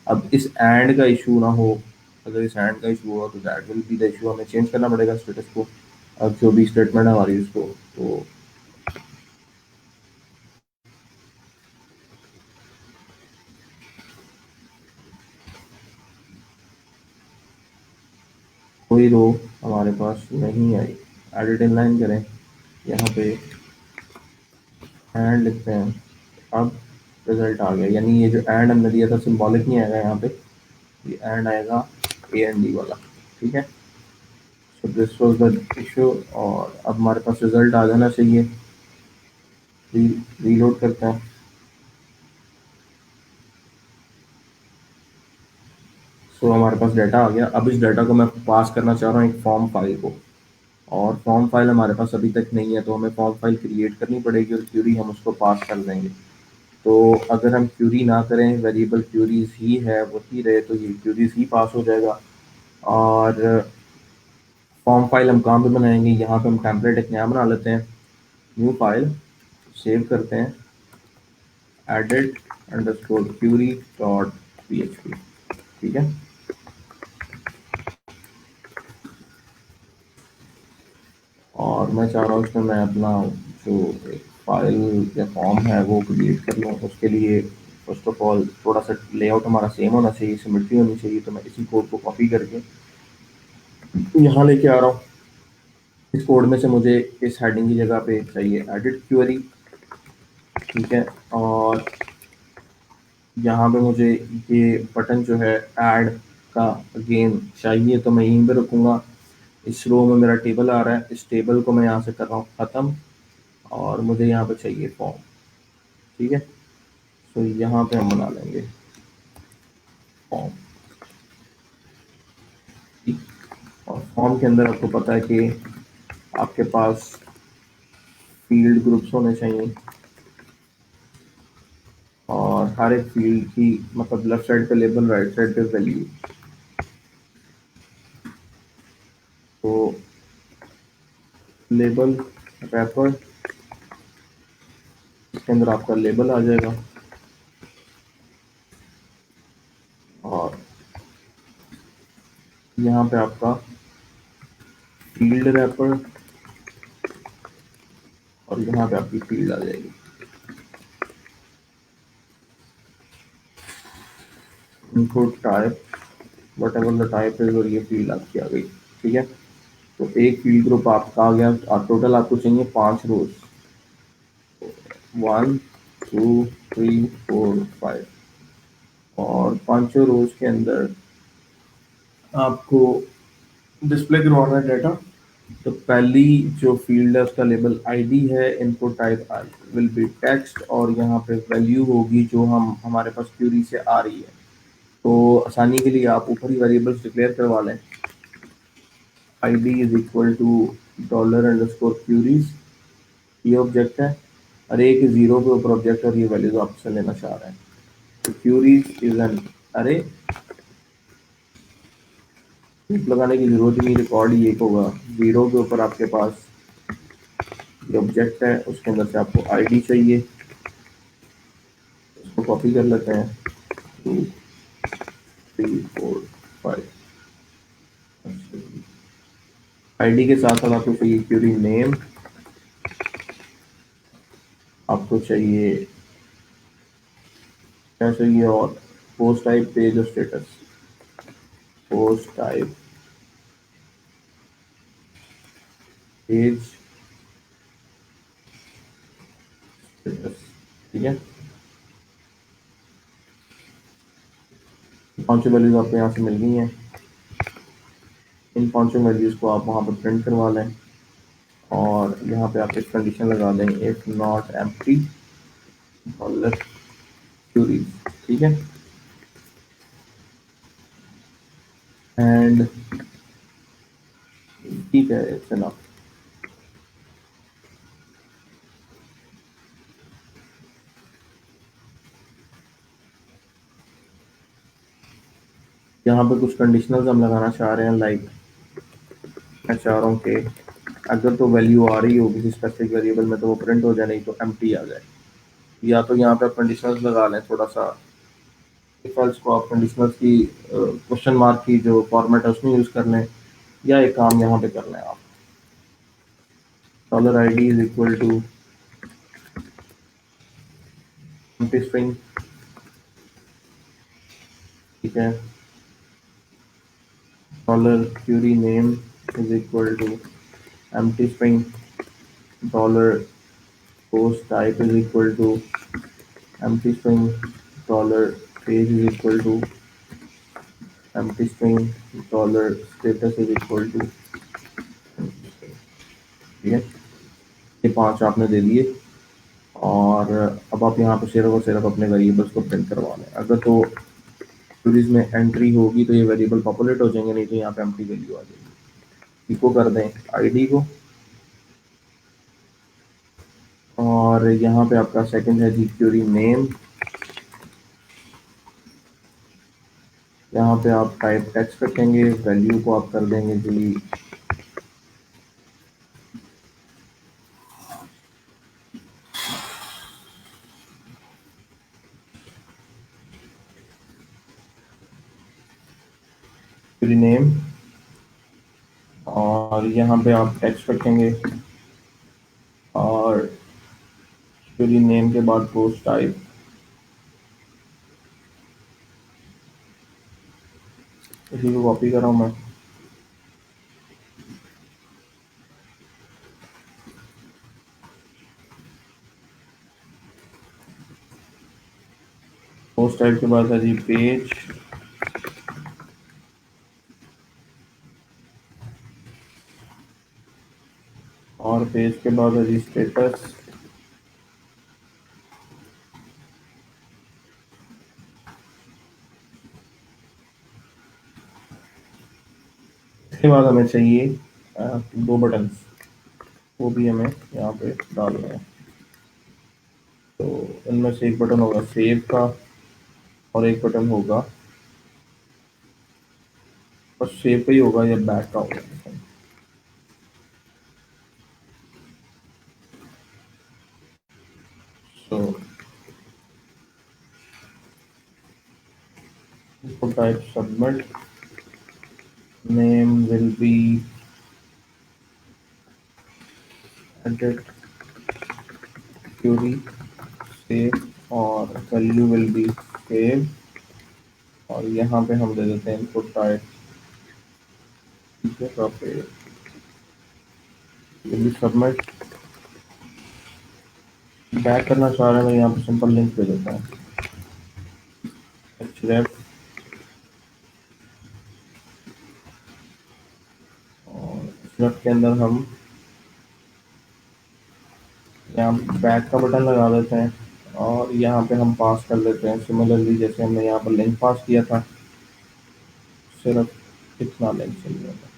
अब इस एंड का इशू ना हो, अगर इस एंड का इशू हुआ तो that will be the issue, हमें चेंज करना पड़ेगा स्टेटस को। अब जो भी स्टेटमेंट है हमारी उसको, तो कोई रो हमारे पास नहीं आई, एडिट इन लाइन करें, यहाँ पे एंड लिखते हैं। अब रिजल्ट आ गया, यानी ये जो एंड हमने दिया था सिंबॉलिक नहीं आएगा यहाँ पे, ये एंड आएगा ए एंड डी वाला। ठीक है, so this was the issue. और अब हमारे पास रिजल्ट आ जाना चाहिए। रीलोड करते हैं। सो हमारे पास डाटा आ गया। अब इस डाटा को मैं पास करना चाह रहा हूँ एक फॉर्म फाइल को, और फॉर्म फाइल हमारे पास अभी तक नहीं है, तो हमें फॉर्म फाइल क्रिएट करनी पड़ेगी और क्यूरी हम उसको पास कर देंगे। तो अगर हम क्यूरी ना करें, वेरिएबल क्यूरीज ही है वही रहे, तो ये क्यूरीज ही पास हो जाएगा। और फॉर्म फाइल हम कहाँ पे बनाएंगे, यहाँ पे हम टेम्पलेट एक नया बना लेते हैं, न्यू फाइल, सेव करते हैं, edit underscore query dot php। ठीक है, और मैं चाह रहा हूँ इसमें मैं अपना जो एक फाइल या फॉर्म है वो क्रिएट कर लूँ। उसके लिए फर्स्ट ऑफ ऑल थोड़ा सा लेआउट हमारा सेम होना चाहिए, सिमेट्री होनी चाहिए। तो मैं इसी कोड को कॉपी करके यहाँ लेके आ रहा हूँ। इस कोड में से मुझे इस हेडिंग की जगह पे चाहिए एडिट क्वेरी। ठीक है, और यहाँ पे मुझे ये बटन जो है ऐड का अगेन चाहिए, तो मैं यहीं पे रखूँगा। इस रो में मेरा टेबल आ रहा है, इस टेबल को मैं यहाँ से कर रहा हूँ ख़त्म, और मुझे यहाँ पे चाहिए फॉर्म। ठीक है, तो यहाँ पे हम बना लेंगे फॉर्म। ठीक, और फॉर्म के अंदर आपको पता है कि आपके पास फील्ड ग्रुप्स होने चाहिए, और हर एक फील्ड की मतलब लेफ्ट साइड पे लेबल, राइट साइड पे वैल्यू। तो लेबल रैपर, इसके अंदर आपका लेबल आ जाएगा, और यहाँ पे आपका फील्ड रैपर, और यहाँ पे आपकी फील्ड आ जाएगी। Input type what ever the type है, और ये फील्ड आपकी आ गई। ठीक है, तो एक फील्ड ग्रुप आपका आ गया। और टोटल आपको चाहिए 5 रोज, 1 2 3 4 5, और पांचों रोज के अंदर आपको डिस्प्ले करवाना है डाटा। तो पहली जो फील्ड है उसका लेबल आईडी है, input type will be text, और यहाँ पे वैल्यू होगी जो हम हमारे पास क्यूरी से आ रही है। तो आसानी के लिए आप ऊपर ही वेरिएबल्स डिक्लेयर करवा लें। id is equal to dollar underscore queries, ये ऑब्जेक्ट है, और एक जीरो के ऊपर ऑब्जेक्ट, और ये वैल्यूज आपसे लेना चाह रहे हैं। तो क्यूरीज इज एन अरे, लगाने की जरूरत ही नहीं, रिकॉर्ड ही एक होगा। जीरो के ऊपर आपके पास ये ऑब्जेक्ट है, उसके अंदर से आपको आईडी चाहिए, उसको कॉपी कर लेते हैं, 2 3 4 5। आईडी के साथ साथ आपको चाहिए क्यूरी नेम, आपको चाहिए क्या चाहिए, और पोस्ट टाइप, पेज और status. Post type page status. ठीक है, पांचों वैल्यूज आपको यहाँ से मिल गई हैं। इन पांचों वैल्यूज को आप वहाँ पर प्रिंट करवा लें, और यहाँ पे आप एक कंडीशन लगा दें, if not empty dollar queries. ठीक है, एंड ठीक है, इट्स एनफ। यहाँ पे कुछ कंडीशनल्स हम लगाना चाह रहे हैं, लाइक मैं चाह रहा हूँ कि अगर तो वैल्यू आ रही हो किसी स्पेसिफिक वेरिएबल में तो वो प्रिंट हो जाए, नहीं तो एम्प्टी आ जाए। या तो यहाँ पे आप कंडीशनल्स लगा लें थोड़ा सा, इफ एल्स को आप कंडीशनल्स की क्वेश्चन मार्क की जो फॉर्मेट है उसमें यूज कर लें, या एक काम यहाँ पे कर लें आप, dollar I D is equal to empty string. ठीक है, dollar query name is equal to empty string, dollar post type is equal to empty string, dollar page is equal to empty string, dollar status is equal to empty string। ठीक है, ये पांच आपने दे दिए। और अब आप यहाँ पे सिर्फ और सिर्फ अपने वेरिएबल्स को प्रिंट करवाना है। अगर तो क्वेरीज में एंट्री होगी तो ये वेरिएबल पॉपुलेट हो जाएंगे, नहीं तो यहाँ पे एम्प्टी वैल्यू आ जाएगी। इको कर दें आईडी को, और यहाँ पे आपका सेकंड है जी क्वेरी नेम। यहाँ पे आप टाइप टेक्स्ट रखेंगे, वैल्यू को आप कर देंगे जी क्वेरी नेम, और यहाँ पे आप टेक्स्ट रखेंगे, और क्वेरी नेम के बाद पोस्ट टाइप, इसी को कॉपी कर रहा हूँ मैं। पोस्ट टाइप के बाद है जी पेज, और पेज के बाद है जी स्टेटस, इसके बाद हमें चाहिए दो बटन्स, वो भी हमें यहाँ पे डालना है। तो इनमें से एक बटन होगा सेव का, और एक बटन होगा, बस सेव का ही होगा या बैक का होगा। सो इसको type submit, name will be edit query save, और वैल्यू विल बी सेव, और यहाँ पे हम दे देते हैं इनपुट टाइप का पे विल बी सबमिट। बैक करना चाह रहे हैं मैं यहाँ पे सिंपल लिंक दे देता हूँ href, और href के अंदर हम यहाँ बैक का बटन लगा देते हैं, और यहाँ पे हम पास कर देते हैं सिमिलरली जैसे हमने यहाँ पर लिंक पास किया था, सिर्फ इतना लिंक चाहिए होगा।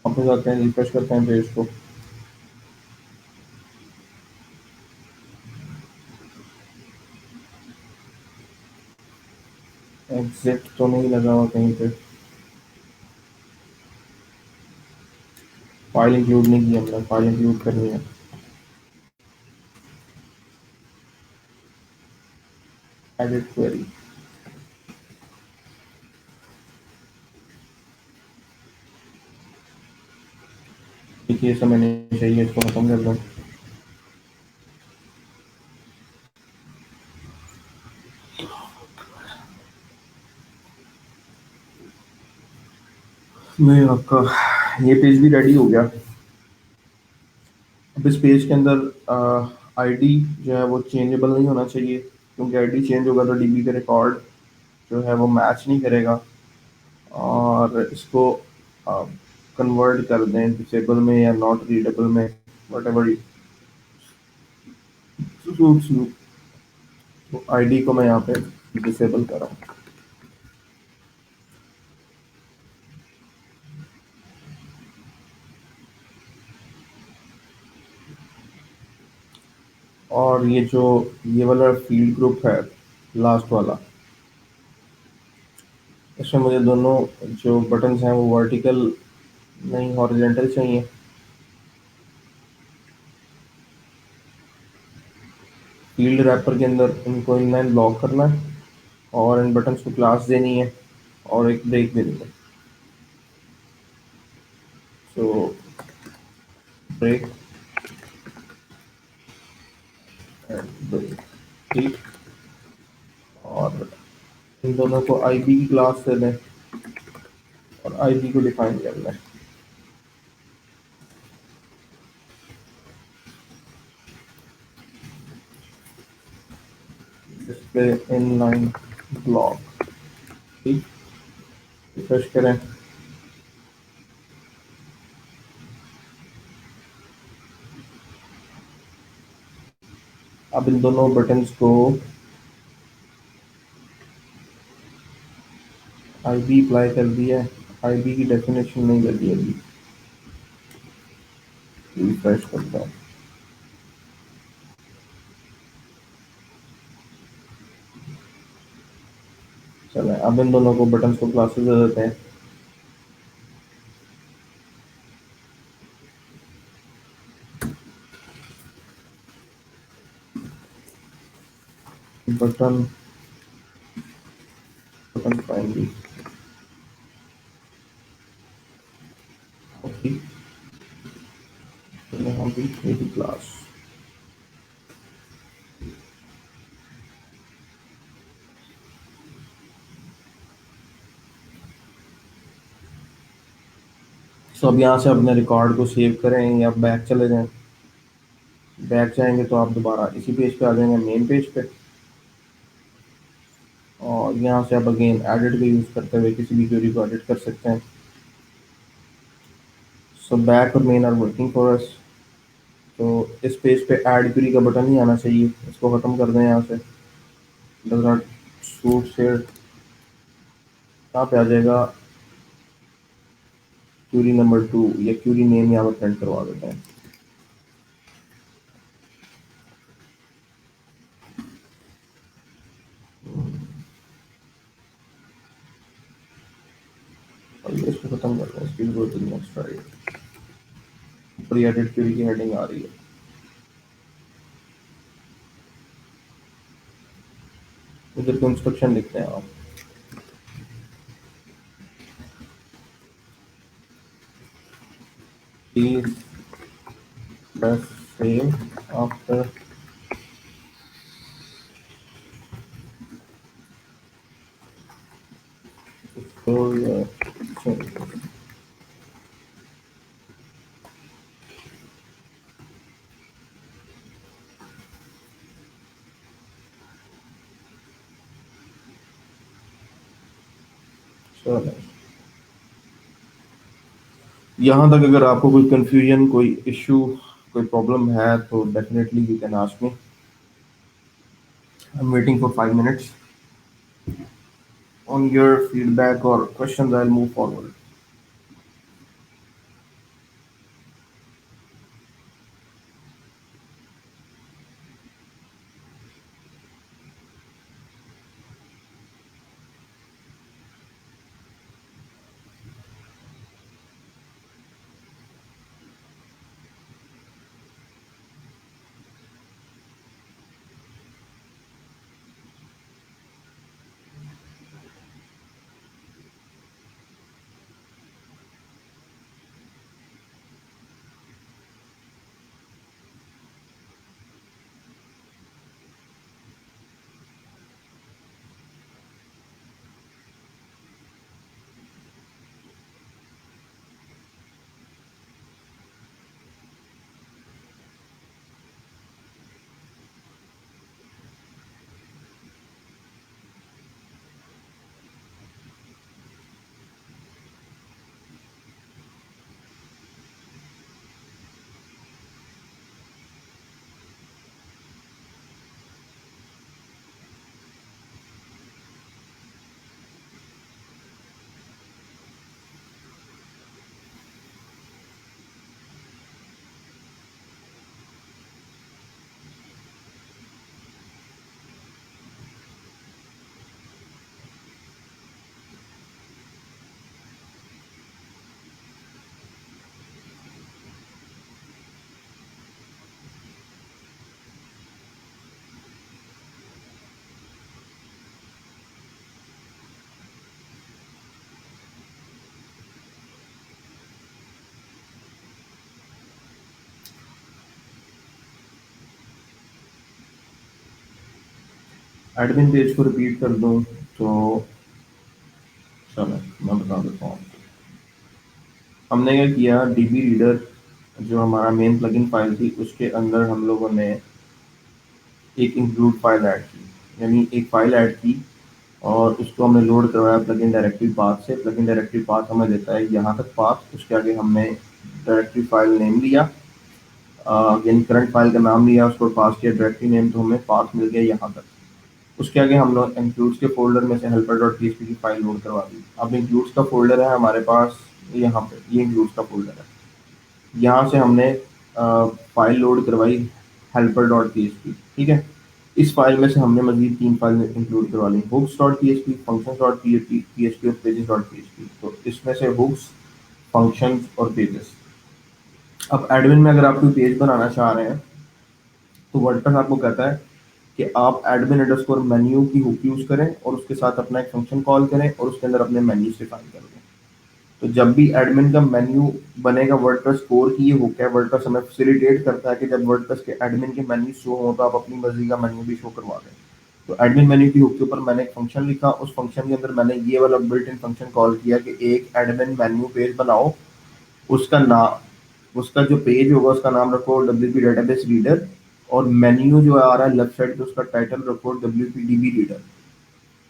वापस आते हैं, रिफ्रेश करते हैं पेज को, एग्जिट तो नहीं लगा हुआ कहीं पे, फाइल इंक्लूड नहीं की हमने, फाइल इंक्लूड करनी है। एडिट क्वेरी, ठीक है, समय नहीं चाहिए, इसको खत्म कर दो। मैं आपका ये पेज भी रेडी हो गया। अब इस पेज के अंदर आईडी जो है वो चेंजेबल नहीं होना चाहिए, क्योंकि आईडी चेंज होगा तो डीबी का रिकॉर्ड जो है वो मैच नहीं करेगा। और इसको कन्वर्ट कर दें डिसेबल में या नॉट रीडेबल में, वट एवर सूट्स यू। तो आईडी को मैं यहाँ पे डिसेबल कर रहा हूँ। और ये जो ये वाला फील्ड ग्रुप है लास्ट वाला, इसमें मुझे दोनों जो बटन्स हैं वो वर्टिकल नहीं हॉरिजेंटल चाहिए। फील्ड रैपर के अंदर इनको इनलाइन ब्लॉक करना है, और इन बटन्स को क्लास देनी है, और एक ब्रेक देनी है। सो ब्रेक दो, ठीक। और इन दोनों को आईबी की क्लास से लें और आईबी को डिफाइन कर लें। डिस्प्ले इनलाइन ब्लॉक, ठीक। रिफ्रेश करें। अब इन दोनों बटन्स को आईबी अप्लाई कर दिया है, आईबी की डेफिनेशन नहीं लगी अभी। रिफ्रेश करता हूँ। चलें, अब इन दोनों को बटन्स को क्लासेस दे देते हैं। Button button primary, okay. यहाँ भी मेरी क्लास। सो अब यहाँ से अपने रिकॉर्ड को सेव करें या बैक चले जाएं। बैक जाएंगे तो आप दोबारा इसी पेज पे आ जाएंगे, मेन पेज पे। और यहाँ से आप अगेन एडिट का यूज़ करते हुए किसी भी क्वेरी को एडिट कर सकते हैं। सो बैक और main are working for us. तो इस पेज पे ऐड क्वेरी का बटन ही आना चाहिए, इसको ख़त्म कर दें यहाँ से। डज नॉट सूट से यहाँ पे आ जाएगा क्वेरी नंबर 2 या क्वेरी नेम यहाँ पर प्रिंट करवा देते हैं। और ये इसको ख़त्म कर दें, इसकी गो टू नेक्स्ट राइट। ऊपर ये एडिट क्वेरी की हेडिंग आ रही है। इधर को इंस्ट्रक्शन लिखते हैं आप। Please press save after store your change। चलो, यहाँ तक अगर आपको कोई कंफ्यूजन, कोई इशू, कोई प्रॉब्लम है तो definitely you can ask me. I am waiting for 5 minutes on your feedback or questions. I'll move forward. Admin page को रिपीट कर दूं तो चलो मैं बता देता हूँ आपको। हमने क्या किया, डीबी रीडर जो हमारा मेन प्लगइन फाइल थी उसके अंदर हम लोगों ने एक इंक्लूड फाइल ऐड की, यानी एक फाइल ऐड की और उसको हमने लोड करवाया प्लगइन डायरेक्टरी पाथ से। प्लगइन डायरेक्टरी पाथ हमें देता है यहाँ तक पाथ, उसके आगे हमने डायरेक्टरी फाइल नेम लिया, यानी करंट फाइल का नाम लिया, उसको पास किया डायरेक्टरी नेम, तो हमें पाथ मिल गया यहाँ तक। उसके आगे हम लोग इंक्लूड्स के फोल्डर में से हेल्पर डॉट पीएचपी की फाइल लोड करवा दी। अब इंक्लूड्स का फोल्डर है हमारे पास यहाँ पे, ये इंक्लूड्स का फोल्डर है। यहाँ से हमने फाइल लोड करवाई हेल्पर डॉट पीएचपी, ठीक है। इस फाइल में से हमने मजीद 3 फाइल इंक्लूड करवा ली, hooks dot PHP, functions dot PHP और पेजेस डॉट पीएचपी। तो इसमें से हुक्स, फंक्शंस और पेजेस। अब एडमिन में अगर आप कोई पेज बनाना चाह रहे हैं तो वर्डप्रेस आपको कहता है कि आप एडमिन अंडरस्कोर मेन्यू की हुक यूज करें और उसके साथ अपना एक फंक्शन कॉल करें और उसके अंदर अपने मेन्यू डिफाइन कर दें। तो जब भी एडमिन का मेन्यू बनेगा, वर्डप्रेस कोर की ये हुक है, वर्डप्रेस हमें फैसिलिटेट करता है कि जब वर्डप्रेस के एडमिन के मेन्यू शो हो तो आप अपनी मर्जी का मेन्यू भी शो करवा दें। तो एडमिन मेन्यू की हुक के ऊपर मैंने एक फंक्शन लिखा, उस फंक्शन के अंदर मैंने ये वाला बिल्ट इन फंक्शन कॉल किया कि एक एडमिन मेन्यू पेज बनाओ, उसका नाम, उसका जो पेज होगा उसका नाम रखो डब्ल्यू पी डेटाबेस रीडर, और मेन्यू जो आ रहा है लेफ्ट साइड पे उसका टाइटल रखो W P D B reader.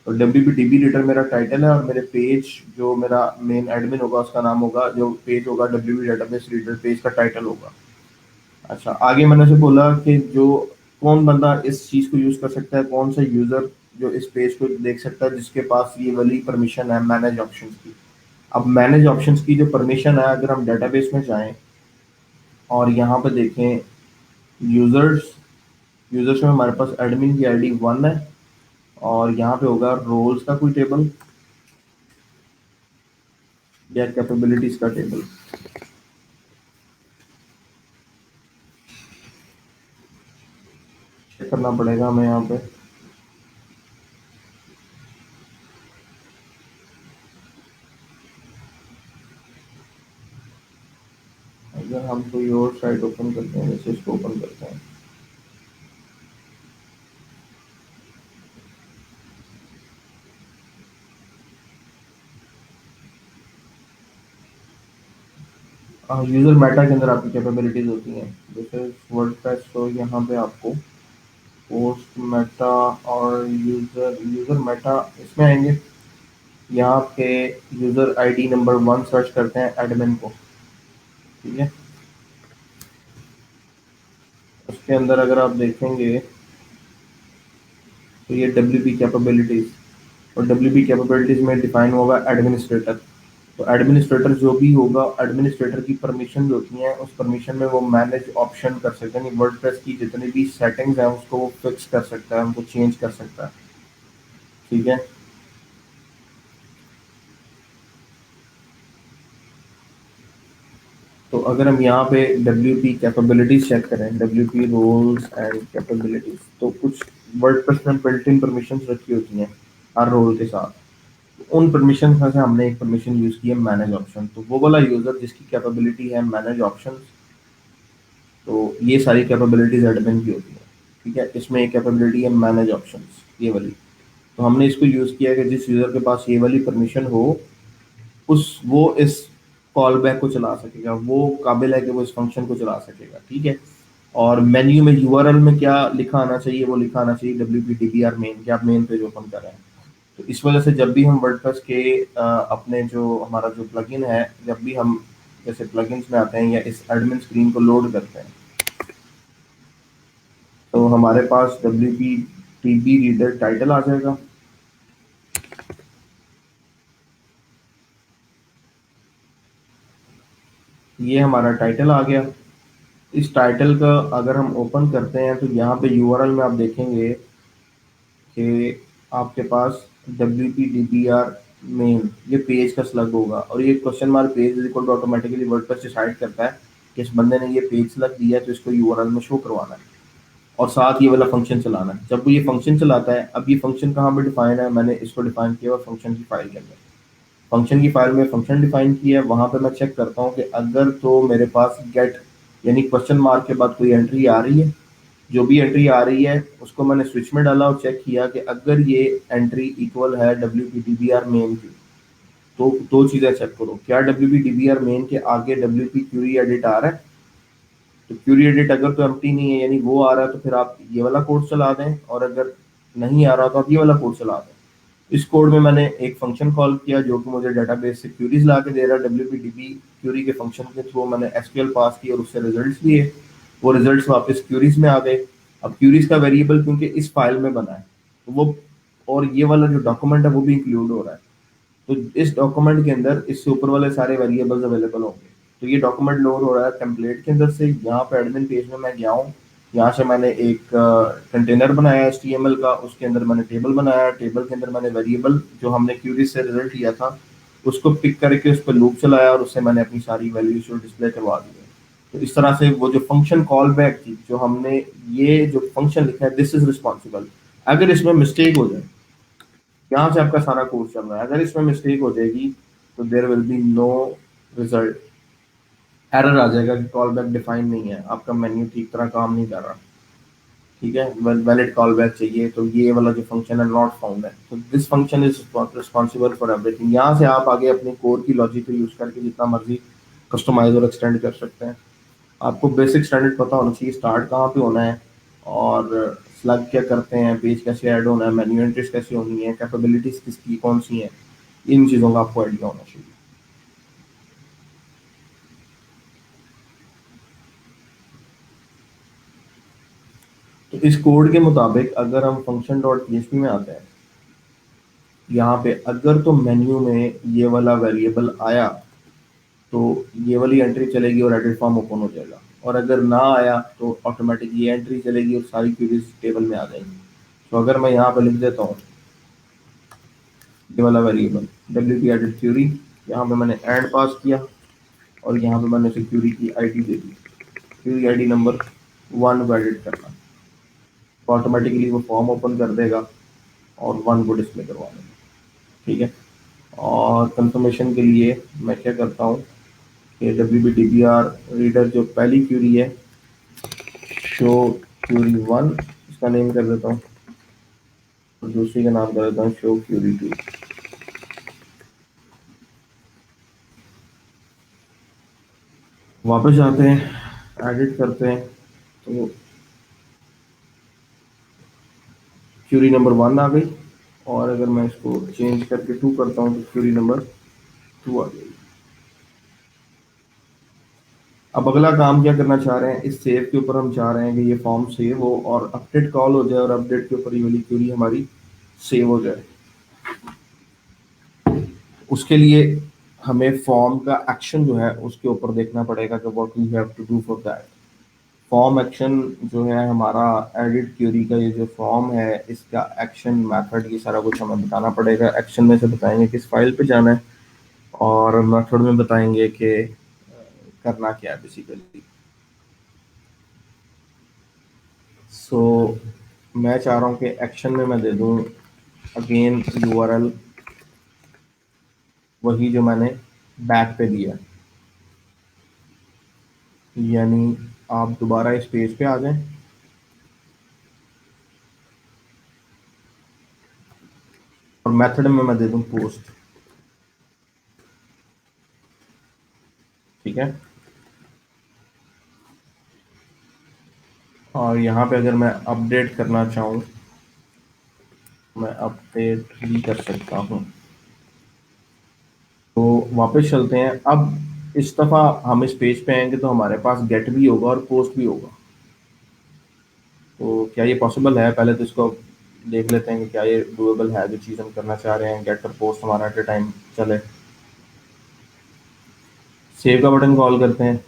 तो W P D B reader मेरा टाइटल है और मेरे पेज जो मेरा मेन एडमिन होगा उसका नाम होगा, जो पेज होगा W P database reader, page का टाइटल होगा। अच्छा, आगे मैंने से बोला कि जो कौन बंदा इस चीज को यूज कर सकता है, कौन सा यूजर जो इस पेज को देख सकता है जिसके पास ये वाली परमिशन है मैनेज ऑप्शंस की। अब मैनेज ऑप्शंस की जो परमिशन है, अगर हम डेटाबेस में जाएं और यहाँ पे देखें यूजर्स, यूजर्स में हमारे पास एडमिन की आईडी 1 है और यहाँ पे होगा रोल्स का कोई टेबल या कैपेबिलिटीज का टेबल। चेक करना पड़ेगा हमें यहाँ पे। अगर हम कोई और साइट ओपन करते हैं, जैसे इसको ओपन करते हैं, यूजर मेटा के अंदर आपकी कैपेबिलिटीज होती हैं, जैसे वर्डप्रेस, तो यहाँ पे आपको पोस्ट मेटा और यूजर यूजर मेटा इसमें आएंगे। यहाँ पे यूजर आईडी नंबर 1 सर्च करते हैं एडमिन को, ठीक है। उसके अंदर अगर आप देखेंगे तो ये डब्ल्यू पी कैपेबिलिटीज, और डब्ल्यू पी कैपेबिलिटीज में डिफाइन होगा एडमिनिस्ट्रेटर। तो एडमिनिस्ट्रेटर जो भी होगा, एडमिनिस्ट्रेटर की परमिशन जो होती हैं उस परमिशन में वो मैनेज ऑप्शन कर सकते हैं, वर्डप्रेस की जितनी भी सेटिंग्स हैं उसको वो फिक्स कर सकता है, उनको चेंज कर सकता है, ठीक है। तो अगर हम यहाँ पे डब्ल्यू पी कैपेबिलिटीज चेक करें, W P roles and capabilities, तो कुछ वर्डप्रेस में बिल्ट इन परमिशन रखी होती हैं हर रोल के साथ। उन परमिशन में से हमने एक परमिशन यूज की है मैनेज ऑप्शन। तो वो वाला यूजर जिसकी कैपेबिलिटी है मैनेज ऑप्शन, तो ये सारी कैपेबिलिटीज एडमिन की होती है, ठीक है। इसमें एक कैपेबिलिटी है मैनेज ऑप्शंस, ये वाली। तो हमने इसको यूज किया कि जिस यूजर के पास ये वाली परमिशन हो उस वो इस कॉल बैक को चला सकेगा, वो काबिल है कि वो इस फंक्शन को चला सकेगा, ठीक है। और मेन्यू में यूआरएल में क्या लिखा आना चाहिए, वो लिखा आना चाहिए W P D B R main, कि आप मेन पेज ओपन कर रहे हैं। तो इस वजह से जब भी हम वर्डप्रेस के अपने जो हमारा जो प्लगइन है, जब भी हम जैसे प्लगइन्स में आते हैं या इस एडमिन स्क्रीन को लोड करते हैं, तो हमारे पास W P T B reader title आ जाएगा। ये हमारा टाइटल आ गया। इस टाइटल का अगर हम ओपन करते हैं तो यहाँ पे यूआरएल में आप देखेंगे कि आपके पास W P D B R main, ये पेज का स्लग होगा, और ये question mark page is equal to automatically WordPress decide करता है कि इस बंदे ने ये पेज स्लग दिया है तो इसको यूआरएल में शो करवाना है और साथ ये वाला फंक्शन चलाना है। जब वो ये फंक्शन चलाता है, अब ये फंक्शन कहाँ पे डिफाइन है, मैंने इसको डिफाइन किया और फंक्शन की फाइल के अंदर, फंक्शन की फाइल में फंक्शन डिफाइन किया है। वहां पे मैं चेक करता हूँ कि अगर तो मेरे पास गेट यानी क्वेश्चन मार्क के बाद कोई एंट्री आ रही है, जो भी एंट्री आ रही है उसको मैंने स्विच में डाला और चेक किया कि अगर ये एंट्री इक्वल है W P D B R main की, तो दो चीजें चेक करो, क्या W P D B R main के आगे डब्ल्यू पी क्यूरी एडिट आ रहा है। तो क्यूरी एडिट अगर तो एम्प्टी नहीं है यानी वो आ रहा है तो फिर आप ये वाला कोड चला दें, और अगर नहीं आ रहा तो आप ये वाला कोड चला दें। इस कोड में मैंने एक फंक्शन कॉल किया जो कि मुझे डेटाबेस से क्यूरीज ला के दे रहा है। W P D B query के फंक्शन के थ्रू मैंने एसक्यूएल पास की और उससे रिजल्ट्स लिए। वो रिजल्ट्स वापस क्यूरीज में आ गए। अब क्यूरीज का वेरिएबल क्योंकि इस फाइल में बना है तो वो, और ये वाला जो डॉक्यूमेंट है वो भी इंक्लूड हो रहा है, तो इस डॉक्यूमेंट के अंदर इससे ऊपर वाले सारे वेरिएबल्स अवेलेबल होंगे। तो ये डॉक्यूमेंट लोड हो रहा है टेम्पलेट के अंदर से। यहाँ पे एडमिन पेज में मैं गया हूँ, यहाँ से मैंने एक कंटेनर बनाया HTML का, उसके अंदर मैंने टेबल बनाया, टेबल के अंदर मैंने वेरिएबल जो हमने क्यूरी से रिजल्ट लिया था उसको पिक करके उस पर लूप चलाया और उससे मैंने अपनी सारी वैल्यूज को डिस्प्ले करवा दी है। तो इस तरह से वो जो फंक्शन कॉल बैक थी, जो हमने ये जो फंक्शन लिखा है दिस इज रिस्पॉन्सिबल, अगर इसमें मिस्टेक हो जाए, यहाँ से आपका सारा कोर्स चल रहा है, अगर इसमें मिस्टेक हो जाएगी तो there will be no result, error आ जाएगा कि कॉल बैक डिफाइन नहीं है, आपका मेन्यू ठीक तरह काम नहीं कर रहा। ठीक है, वैलिड कॉल बैक चाहिए तो ये वाला जो फंक्शन है नॉट फाउंड है, तो this function is responsible for everything. यहाँ से आप आगे अपने कोर की लॉजिक को यूज करके जितना मर्जी कस्टमाइज और एक्सटेंड कर सकते हैं। आपको बेसिक स्टैंडर्ड पता होना चाहिए, स्टार्ट कहाँ पे होना है, और स्लग क्या करते हैं, पेज कैसे ऐड होना है, मेन्यू एंट्रीज कैसे होनी है, कैपेबिलिटीज किसकी कौन सी हैं, इन चीज़ों का आपको आइडिया होना चाहिए। तो इस कोड के मुताबिक अगर हम फंक्शन डॉट पी में आते हैं, यहाँ पे अगर तो मेन्यू में ये वाला वेरिएबल आया तो ये वाली एंट्री चलेगी और एडिट फॉर्म ओपन हो जाएगा, और अगर ना आया तो ऑटोमेटिक ये एंट्री चलेगी और सारी क्यूरीज टेबल में आ जाएंगी। तो अगर मैं यहाँ पे लिख देता हूँ ये वाला variable W P edit query, यहाँ पे मैंने एंड पास किया और यहाँ पे मैंने उसे क्यूरी की आईडी दे दी, क्यूरी आईडी नंबर 1 को एडिट करना, तो ऑटोमेटिकली वो फॉर्म ओपन कर देगा और 1 को डिस्प्ले करवा देगा। ठीक है, और कंफर्मेशन के लिए मैं क्या करता हूँ कि W B D B R reader जो पहली क्यूरी है शो क्यूरी 1 इसका नेम कर देता हूँ, और दूसरी का नाम कर देता हूँ शो क्यूरी 2। वापस जाते हैं, एडिट करते हैं, तो क्यूरी नंबर 1 आ गई, और अगर मैं इसको चेंज करके 2 करता हूँ तो क्यूरी नंबर 2 आ गई। अब अगला काम क्या करना चाह रहे हैं, इस सेव के ऊपर हम चाह रहे हैं कि ये फॉर्म सेव हो और अपडेट कॉल हो जाए, और अपडेट के ऊपर ये वाली क्यूरी हमारी सेव हो जाए। उसके लिए हमें फॉर्म का एक्शन जो है उसके ऊपर देखना पड़ेगा कि what we have to do for that. Form action जो है हमारा एडिट क्यूरी का, ये जो फॉर्म है इसका एक्शन मेथड ये सारा कुछ हमें बताना पड़ेगा। एक्शन में से बताएंगे किस फाइल पे जाना है, और मेथड में बताएंगे कि करना क्या है बेसिकली। सो मैं चाह रहा हूँ कि एक्शन में मैं दे दूँ अगेन यूआरएल वही जो मैंने बैक पे दिया, यानी आप दोबारा इस पेज पे आ जाएं और मेथड में मैं दे दूं पोस्ट। ठीक है, और यहाँ पे अगर मैं अपडेट करना चाहूँ मैं अपडेट भी कर सकता हूँ। तो वापस चलते हैं, अब इस दफ़ा हम इस पेज पे आएंगे तो हमारे पास गेट भी होगा और पोस्ट भी होगा। तो क्या ये पॉसिबल है, पहले तो इसको देख लेते हैं कि क्या ये डूएबल है जो चीज़ हम करना चाह रहे हैं, गेट और पोस्ट हमारा एट ए टाइम चले। सेव का बटन कॉल करते हैं,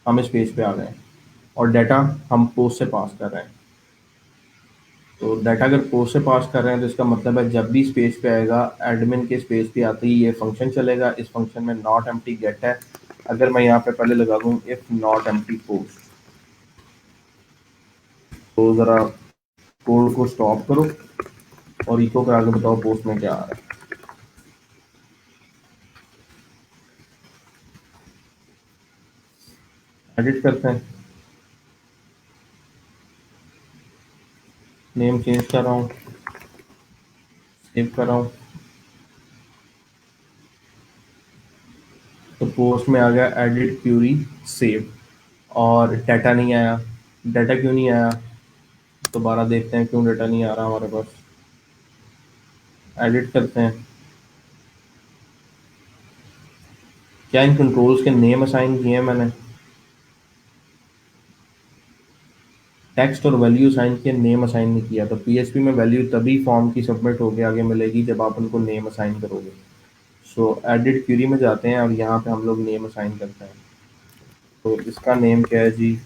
हम इस पेज पे आ गए और डाटा हम पोस्ट से पास कर रहे हैं। तो डाटा अगर पोस्ट से पास कर रहे हैं तो इसका मतलब है जब भी स्पेस पे आएगा एडमिन के स्पेस पे आते ही ये फंक्शन चलेगा। इस फंक्शन में नॉट एम्प्टी गेट है, अगर मैं यहाँ पे पहले लगा दूँ इफ नॉट एम्प्टी पोस्ट, तो ज़रा कोड को स्टॉप करो और इको करा के बताओ पोस्ट में क्या आ रहा है। एडिट करते हैं, नेम चेंज कर रहा हूँ, सेव कर रहा हूँ। तो पोस्ट में आ गया एडिट क्यूरी सेव, और डाटा नहीं आया। डाटा क्यों नहीं आया, दोबारा देखते हैं क्यों डाटा नहीं आ रहा हमारे पास। एडिट करते हैं, क्या इन कंट्रोल्स के नेम असाइन किए हैं मैंने? टेक्स्ट और वैल्यू असाइन किए, नेम असाइन नहीं किया। तो पीएचपी में वैल्यू तभी फॉर्म की सबमिट होके आगे मिलेगी जब आप उनको नेम असाइन करोगे। सो एडिट क्यूरी में जाते हैं और यहाँ पे हम लोग नेम असाइन करते हैं। तो इसका नेम क्या है जी?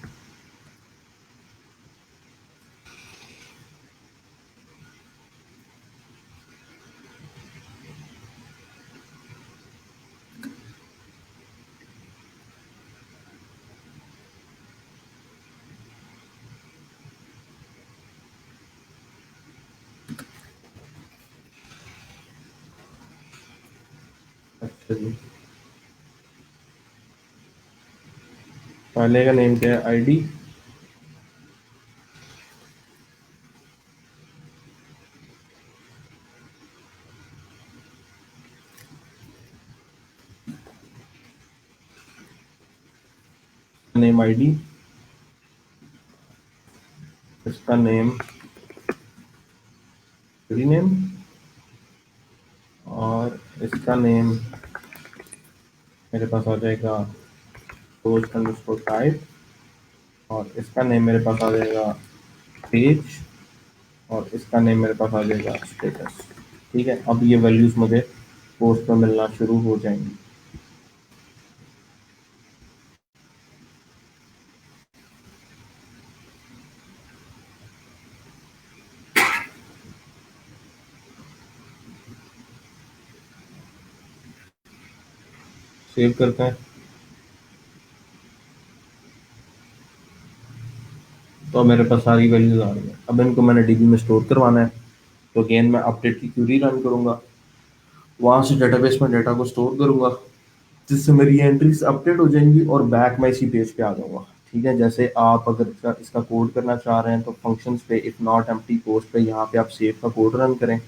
अच्छा जी, पहले का नेम क्या है? आईडी। नेम आईडी, इसका नेम क्यूरी नेम, और इसका नेम मेरे पास आ जाएगा पोस्ट अंडरस्कोर टाइप, और इसका नेम मेरे पास आ जाएगा पेज, और इसका नेम मेरे पास आ जाएगा स्टेटस। ठीक है, अब ये वैल्यूज मुझे पोस्ट में मिलना शुरू हो जाएंगी। सेव करते हैं, तो अब मेरे पास सारी वैल्यूज आ रही है। अब इनको मैंने डीबी में स्टोर करवाना है, तो अगेन मैं अपडेट की क्यूरी रन करूंगा, वहां से डेटाबेस में डाटा को स्टोर करूंगा, जिससे मेरी एंट्रीज अपडेट हो जाएंगी और बैक मैं इसी पेज पे आ जाऊंगा। ठीक है, जैसे आप अगर इसका कोड करना चाह रहे हैं तो फंक्शंस पे इफ नॉट एम्प्टी पोस्ट पे यहाँ पे आप सेव का कोड रन करें।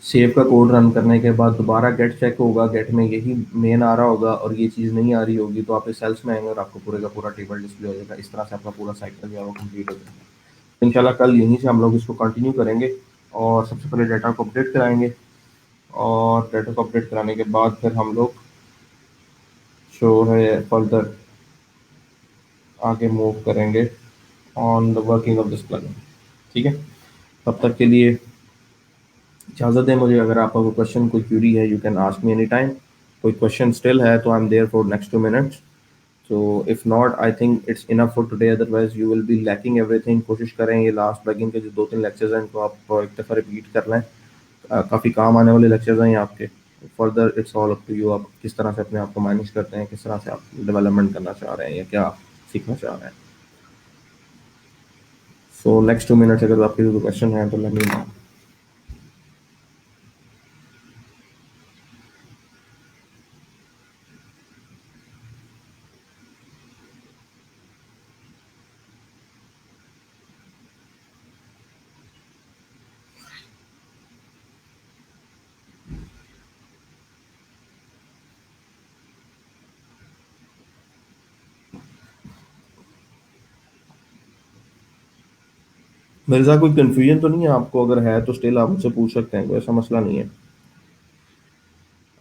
सेव का कोड रन करने के बाद दोबारा गेट चेक होगा, गेट में यही मेन आ रहा होगा और ये चीज़ नहीं आ रही होगी, तो आप इस सेल्स में आएंगे और आपको पूरे का पूरा टेबल डिस्प्ले हो जाएगा। इस तरह से आपका पूरा साइकिल जो है वो कंप्लीट हो जाएगा। इंशाल्लाह कल यहीं से हम लोग इसको कंटिन्यू करेंगे, और सबसे पहले डाटा को अपडेट कराएंगे, और डाटा को अपडेट कराने के बाद फिर हम लोग जो है फर्दर आगे मूव करेंगे on the working of this plugin. ठीक है, तब तक के लिए इजाज़त दें मुझे। अगर आपका कोई क्वेश्चन, कोई क्यूरी है, you can ask me any time. कोई क्वेश्चन स्टिल है तो I am there for next 2 minutes. So if not, I think it's enough for today, otherwise you will be lacking everything. कोशिश करें ये last plugin के जो 2-3 lectures हैं इनको आप एक दफ़ा रिपीट कर लें। काफ़ी काम आने वाले लेक्चर्स हैं ये आपके। Further it's all up to you, आप किस तरह से अपने आप को मैनेज करते हैं, किस तरह से आप डेवलपमेंट करना चाह रहे हैं या क्या सीखना चाह रहे हैं। सो नेक्स्ट 2 मिनट्स अगर आपके कोई क्वेश्चन है तो लेट मी नो। मिर्ज़ा, कोई कन्फ्यूजन तो नहीं है आपको? अगर है तो स्टिल आप मुझसे पूछ सकते हैं, कोई ऐसा मसला नहीं है।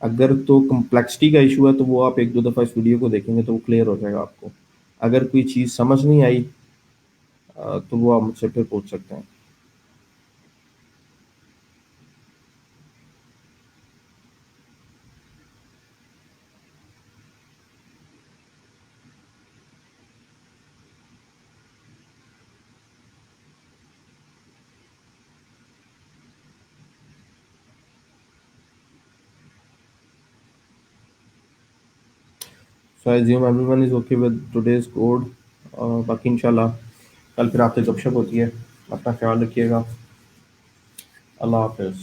अगर तो कम्प्लेक्सिटी का इशू है तो वो आप एक दो दफ़ा इस वीडियो को देखेंगे तो वो क्लियर हो जाएगा आपको। अगर कोई चीज़ समझ नहीं आई तो वो आप मुझसे फिर पूछ सकते हैं। So I assume everyone is okay with today's code. बाकी इंशाल्लाह कल फिर आपसे गपशप होती है। अपना ख्याल रखिएगा। अल्लाह हाफ़िज़।